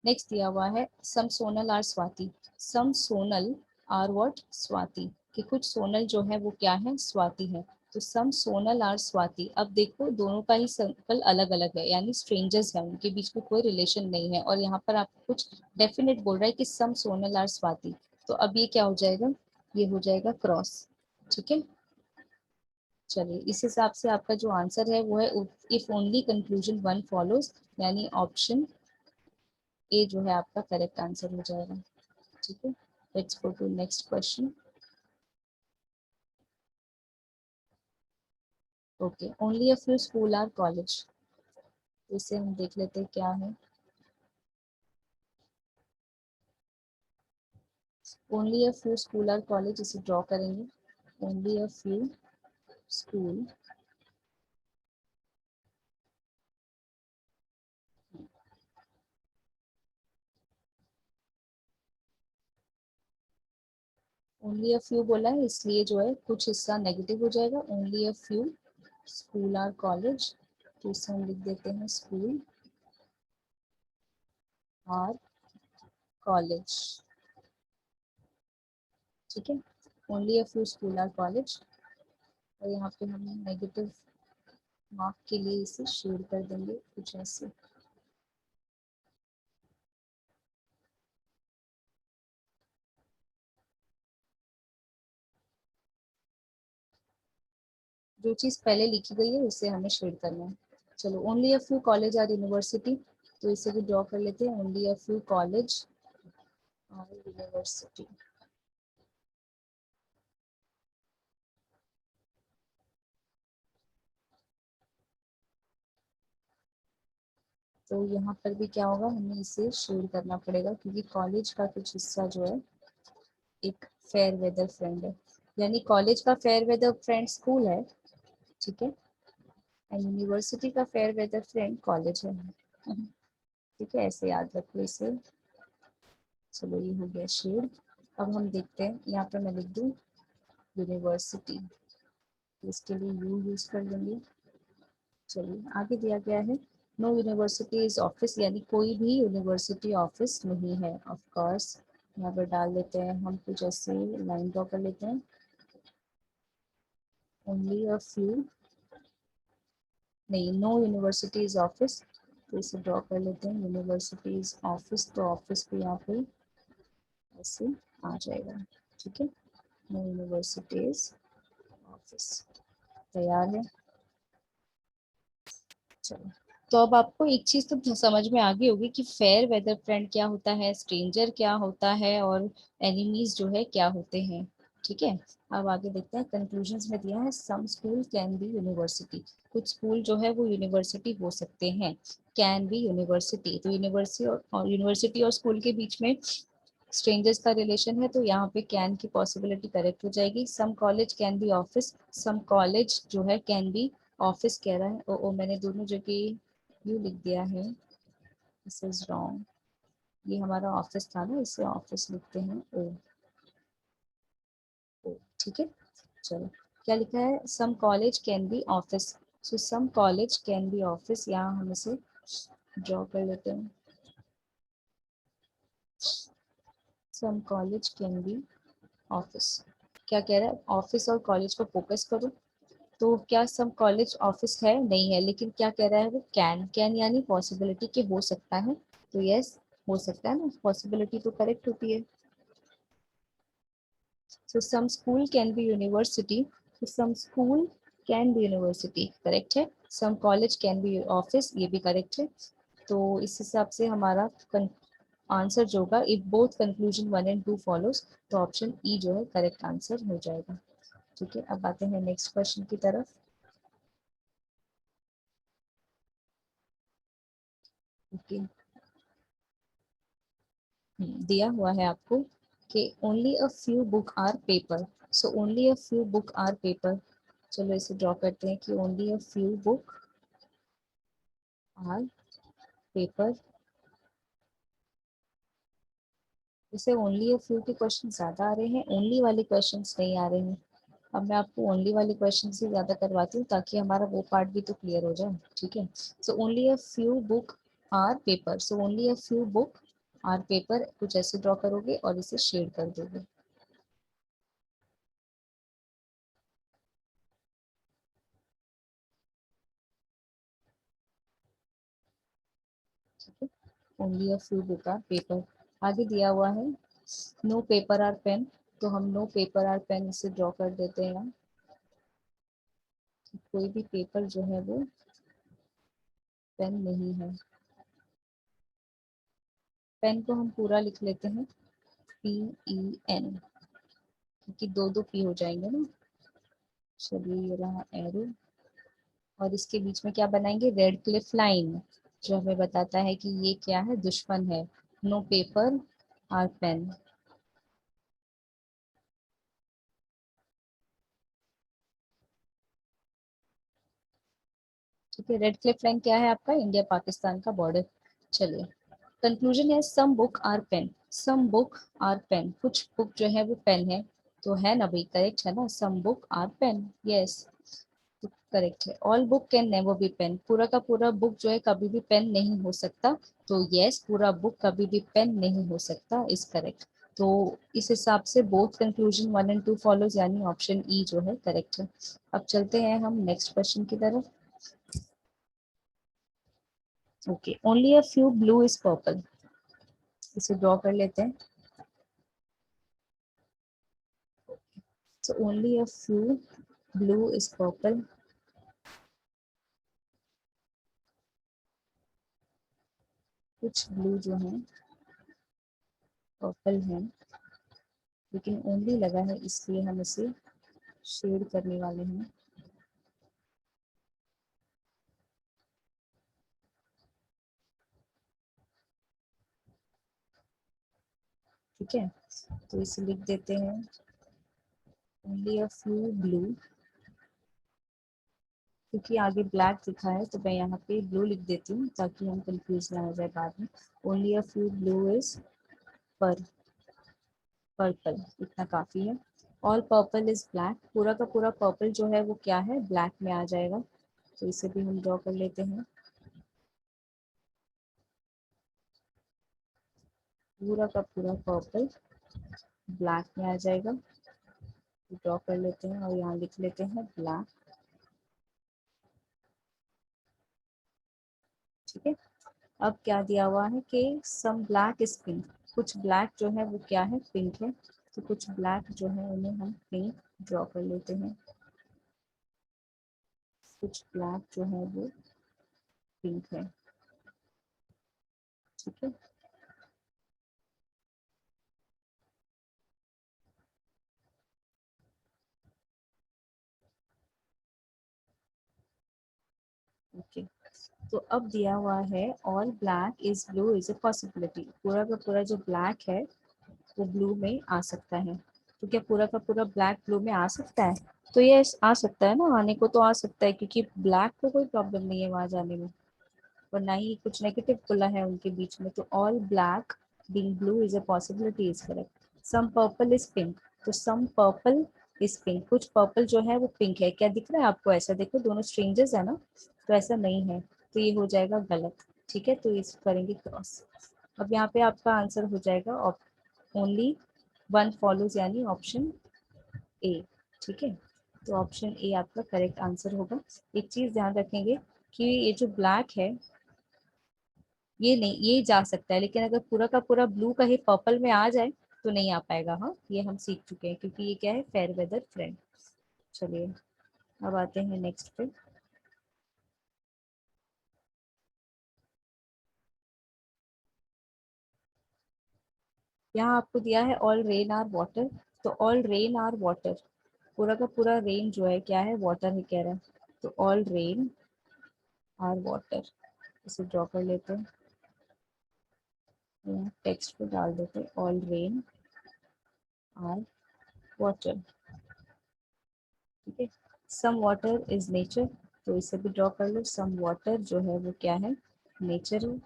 नेक्स्ट दिया हुआ है some Sonal are Swati. Some Sonal are what, Swati, कि कुछ सोनल जो है वो क्या है, स्वाति है। तो सम सोनल आर स्वाति, अब देखो दोनों का ही सर्कल अलग अलग है, यानी स्ट्रेंजर्स है, उनके बीच में कोई रिलेशन नहीं है। और यहाँ पर आपको कुछ डेफिनेट बोल रहा है कि सम सोनल आर स्वाति, तो अब ये क्या हो जाएगा, ये हो जाएगा क्रॉस। ठीक है, चलिए इस हिसाब से आपका जो आंसर है वो है if only conclusion one follows, यानी ऑप्शन ए जो है आपका करेक्ट आंसर हो जाएगा। ठीक है, let's go to next question. Okay, only a few school are college, इसे हम देख लेते हैं क्या है। Only a few school are college, इसे ड्रॉ करेंगे। Only a few school, only a few बोला है इसलिए जो है कुछ हिस्सा नेगेटिव हो जाएगा। Only a few school are college, तो इसे हम लिख देते हैं स्कूल आर कॉलेज। ठीक है, only a few school are college, और यहाँ पे हम नेगेटिव मार्क के लिए इसे शेड कर देंगे कुछ ऐसे। जो चीज़ पहले लिखी गई है उसे हमें शेड करना है। चलो, only a few college are university, तो इसे भी ड्रॉ कर लेते हैं, ओनली अ फ्यू कॉलेज और यूनिवर्सिटी। तो यहाँ पर भी क्या होगा, हमें इसे शेड करना पड़ेगा, क्योंकि कॉलेज का कुछ हिस्सा जो है एक फेयर वेदर फ्रेंड है, यानी कॉलेज का फेयर वेदर फ्रेंड स्कूल है। ठीक है, एंड यूनिवर्सिटी का फेयर वेदर फ्रेंड कॉलेज है। ठीक है, ऐसे याद रखो इसे। चलो, ये हो गया शेड। अब हम देखते हैं, यहाँ पर मैं लिख दूँ यूनिवर्सिटी, इसके लिए यू यूज कर लेंगे। चलिए आगे दिया गया है नो यूनिवर्सिटी इज ऑफिस, यानी कोई भी यूनिवर्सिटी ऑफिस नहीं है। ऑफ कोर्स यहाँ पर डाल देते हैं हम, कुछ ऐसे लाइन ड्रॉ कर लेते हैं, ओनली अ फ्यू, नहीं, नो यूनिवर्सिटी इज ऑफिस, तो इसे ड्रॉ कर लेते हैं, यूनिवर्सिटी इज ऑफिस, तो ऑफिस भी यहाँ पे ऐसे आ जाएगा। ठीक है, नो यूनिवर्सिटी इज ऑफिस, तैयार है। चलो, तो अब आपको एक चीज तो समझ में आ गई होगी कि फेयर वेदर फ्रेंड क्या होता है, स्ट्रेंजर क्या होता है, और एनिमीज जो है क्या होते हैं। ठीक है, अब आगे देखते हैं। कंक्लूजन्स में दिया है सम स्कूल कैन बी यूनिवर्सिटी, कुछ स्कूल जो है वो यूनिवर्सिटी हो सकते हैं। कैन बी यूनिवर्सिटी, तो यूनिवर्सिटी और स्कूल के बीच में स्ट्रेंजर्स का रिलेशन है, तो यहाँ पे कैन की पॉसिबिलिटी करेक्ट हो जाएगी। Some college can be office, some college जो है कैन बी ऑफिस कह रहा है, ओ मैंने दोनों जगह यू लिख दिया है, दिस इज रॉन्ग, ये हमारा ऑफिस था ना, इसे ऑफिस लिखते हैं ओ, ओ ठीक है। चलो, क्या लिखा है, some college can be office, so some college can be office, यहाँ हम इसे ड्रॉ कर लेते हैं, some college can be office. क्या कह रहा है, ऑफिस और कॉलेज को फोकस करो, तो क्या सम कॉलेज ऑफिस है, नहीं है, लेकिन क्या कह रहा है वो, कैन, कैन यानी पॉसिबिलिटी के हो सकता है, तो यस हो सकता है ना, पॉसिबिलिटी तो करेक्ट होती है। So some school can be university, तो some school can be university correct है, some college can be office, ये भी करेक्ट है। तो इस हिसाब से हमारा आंसर जो होगा, if both conclusion 1 and 2 follows, तो ऑप्शन ई जो है करेक्ट आंसर हो जाएगा। ठीक है, अब आते हैं नेक्स्ट क्वेश्चन की तरफ। ओके, दिया हुआ है आपको कि only a few book are paper, so only a few book are paper, चलो इसे ड्रॉ करते हैं कि only a few book are paper, इसे ओनली अ फ्यू के क्वेश्चन ज्यादा आ रहे हैं, ओनली वाले क्वेश्चन नहीं आ रहे हैं। अब मैं आपको ओनली वाले क्वेश्चन से ज्यादा करवाती हूँ ताकि हमारा वो पार्ट भी तो क्लियर हो जाए। ठीक है, so only a few book are paper, so only a few book are paper, कुछ ऐसे ड्रॉ करोगे और इसे शेड कर दोगे। ठीक है, only a few book are paper. आगे दिया हुआ है नो पेपर आर पेन, तो हम नो पेपर आर पेन इसे ड्रॉ कर देते हैं, कोई भी पेपर जो है वो पेन नहीं है। पेन को हम पूरा लिख लेते हैं, PEN, क्योंकि दो दो पी हो जाएंगे ना। चलिए ये रहा एरो, और इसके बीच में क्या बनाएंगे, रेड क्लिफ लाइन, जो हमें बताता है कि ये क्या है, दुश्मन है, नो पेपर आर पेन। ठीक है, रेड क्लिफ लाइन क्या है आपका, इंडिया पाकिस्तान का बॉर्डर। चलिए, कंक्लूजन है some book are pen, some book are pen, कुछ बुक जो है वो पेन है, तो है ना भाई, करेक्ट है ना, some book are pen, yes correct है। All book can never be pen, पूरा का पूरा बुक जो है कभी भी पेन नहीं हो सकता, तो यस पूरा बुक कभी भी पेन नहीं हो सकता, इज करेक्ट। तो इस हिसाब से बोथ कंक्लूजन 1 and 2 फॉलोज, यानी ऑप्शन ई जो है करेक्ट है। अब चलते हैं हम नेक्स्ट क्वेश्चन की तरफ। Okay, only a few blue is purple, इसे ड्रॉ कर लेते हैं, सो only a few blue is purple, कुछ ब्लू जो है पर्पल है, लेकिन ओनली लगा है इसलिए हम इसे शेड करने वाले हैं। ठीक है, तो इसे लिख देते हैं ओनली अ फ्यू ब्लू, क्योंकि आगे ब्लैक लिखा है तो मैं यहाँ पे ब्लू लिख देती हूँ ताकि हम कंफ्यूज ना हो जाए बाद में। Only a few blue is पर पर्पल, इतना काफी है। ऑल पर्पल इज ब्लैक, पूरा का पूरा पर्पल जो है वो क्या है, ब्लैक में आ जाएगा। तो इसे भी हम ड्रॉ कर लेते हैं। पूरा का पूरा पर्पल ब्लैक में आ जाएगा, ड्रॉ कर लेते हैं और यहाँ लिख लेते हैं ब्लैक। ठीक है, अब क्या दिया हुआ है कि सम ब्लैक इज पिंक, कुछ ब्लैक जो है वो क्या है, पिंक है। तो कुछ ब्लैक जो है उन्हें हम पिंक ड्रॉ कर लेते हैं, कुछ ब्लैक जो है वो पिंक है। ठीक है, ओके। तो अब दिया हुआ है all black is blue is a possibility, पूरा का पूरा जो ब्लैक है वो ब्लू में आ सकता है। तो क्या पूरा का पूरा ब्लैक ब्लू में आ सकता है? तो ये आ सकता है ना, आने को तो आ सकता है, क्योंकि ब्लैक को कोई प्रॉब्लम नहीं है वहां जाने में, और ना ही कुछ नेगेटिव बोला है उनके बीच में। तो all black being blue is a possibility is correct. Some purple is pink, so some purple is pink, कुछ पर्पल जो है वो पिंक है। क्या दिख रहा है आपको? ऐसा देखो, दोनों स्ट्रेंजर्स है ना, तो ऐसा नहीं है, तो ये हो जाएगा गलत। ठीक है, तो इस करेंगे क्रॉस। अब यहाँ पे आपका आंसर हो जाएगा ओनली वन फॉलोज, यानी ऑप्शन ए। ठीक है, तो ऑप्शन ए आपका करेक्ट आंसर होगा। एक चीज ध्यान रखेंगे कि ये जो ब्लैक है ये नहीं, ये जा सकता है, लेकिन अगर पूरा का पूरा ब्लू का ही पर्पल में आ जाए तो नहीं आ पाएगा। हाँ, ये हम सीख चुके हैं, क्योंकि ये क्या है, फेयर वेदर फ्रेंड। चलिए, अब आते हैं नेक्स्ट पे। यहाँ आपको दिया है ऑल रेन आर वाटर, तो ऑल रेन आर वाटर, पूरा का पूरा रेन जो है क्या है, वाटर ही कह रहा है। तो ऑल रेन आर वाटर, इसे ड्रॉ कर लेते हैं, यहाँ टेक्स्ट पे डाल देते हैं ऑल रेन आर वाटर। ठीक है, सम वाटर इज नेचर, तो इसे भी ड्रॉ कर लो। सम वाटर जो है वो क्या है, नेचर है।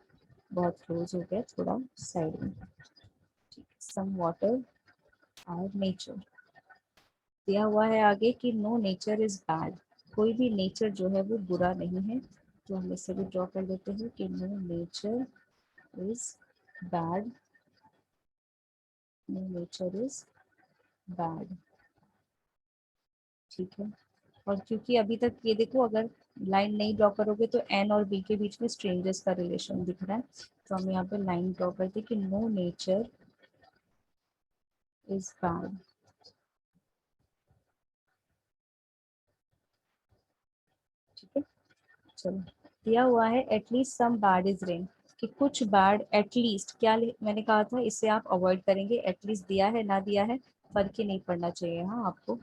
बहुत क्लोज हो गया, थोड़ा साइड में। Some water are nature. दिया हुआ है आगे कि नो नेचर इज बैड, कोई भी नेचर जो है वो बुरा नहीं है। तो हम इसे भी ड्रॉ कर लेते हैं कि no nature is bad, no nature is bad. ठीक है, और क्योंकि अभी तक ये देखो, अगर लाइन नहीं ड्रॉ करोगे तो एन और बी के बीच में स्ट्रेंजर्स का रिलेशन दिख रहा है, तो हम यहाँ पे लाइन ड्रॉ करते कि नो नेचर इज बैड। ठीक है, चलो। दिया हुआ है at least some bad is rain, कि कुछ बैड एटलीस्ट, क्या मैंने कहा था इसे आप अवॉइड करेंगे। एटलीस्ट दिया है ना दिया है फर्क ही नहीं पड़ना चाहिए हाँ आपको।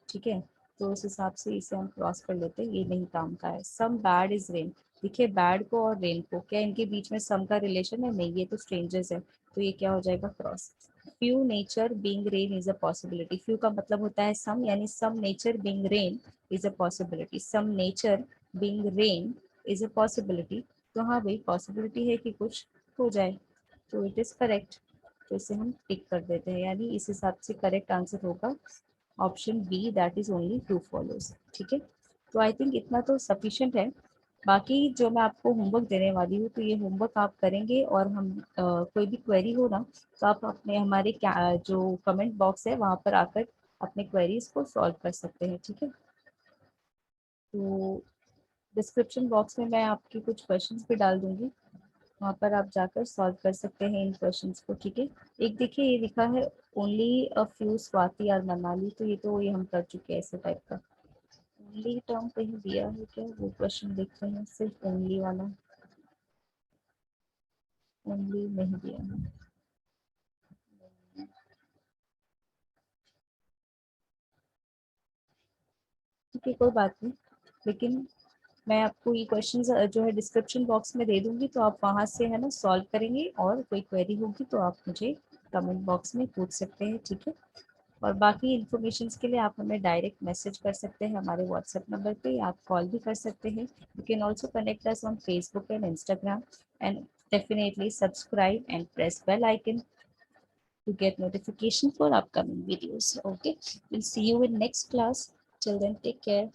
ठीक है, तो उस हिसाब से इसे हम क्रॉस कर लेते हैं, ये नहीं काम का है। सम बैड इज रेन, देखिए बैड को और रेन को, क्या इनके बीच में सम का रिलेशन है? नहीं, ये तो स्ट्रेंजर्स है, तो ये क्या हो जाएगा, cross. Few nature being rain is a possibility, few का मतलब होता है सम, यानी some nature being rain is a possibility. Some nature being rain is a possibility, तो हाँ भाई पॉसिबिलिटी है कि कुछ हो जाए, तो इट इज करेक्ट। तो इसे हम टिक कर देते हैं, यानी इस हिसाब से करेक्ट आंसर होगा option B, that is only to follows. ठीक है, तो आई थिंक इतना तो सफिशिएंट है। बाकी जो मैं आपको होमवर्क देने वाली हूँ, तो ये होमवर्क आप करेंगे, और हम कोई भी क्वेरी हो ना, तो आप अपने हमारे जो कमेंट बॉक्स है वहाँ पर आकर अपने क्वेरीज को सॉल्व कर सकते हैं। ठीक है, तो डिस्क्रिप्शन बॉक्स में मैं आपकी कुछ क्वेश्चंस भी डाल दूंगी, वहाँ पर आप जाकर सॉल्व कर सकते हैं इन क्वेश्चंस को। ठीक है, एक देखिए ये लिखा है ओनली अ फ्यू स्वाति और मनाली, तो ये हम कर चुके हैं ऐसे टाइप का। ओनली टर्म कहीं दिया है क्या, वो क्वेश्चन देख रहे हैं, सिर्फ ओनली वाला, ओनली नहीं दिया है। ठीक है, कोई बात नहीं, लेकिन मैं आपको ये क्वेश्चन जो है डिस्क्रिप्शन बॉक्स में दे दूंगी, तो आप वहाँ से है ना सॉल्व करेंगे, और कोई क्वेरी होगी तो आप मुझे कमेंट बॉक्स में पूछ सकते हैं। ठीक है, और बाकी इन्फॉर्मेशन के लिए आप हमें डायरेक्ट मैसेज कर सकते हैं हमारे व्हाट्सएप नंबर पे, आप कॉल भी कर सकते हैं। You can also connect us on Facebook and Instagram, and definitely subscribe and press bell icon to get notification for upcoming videos. Okay, we'll see you in next class. Till then, take care.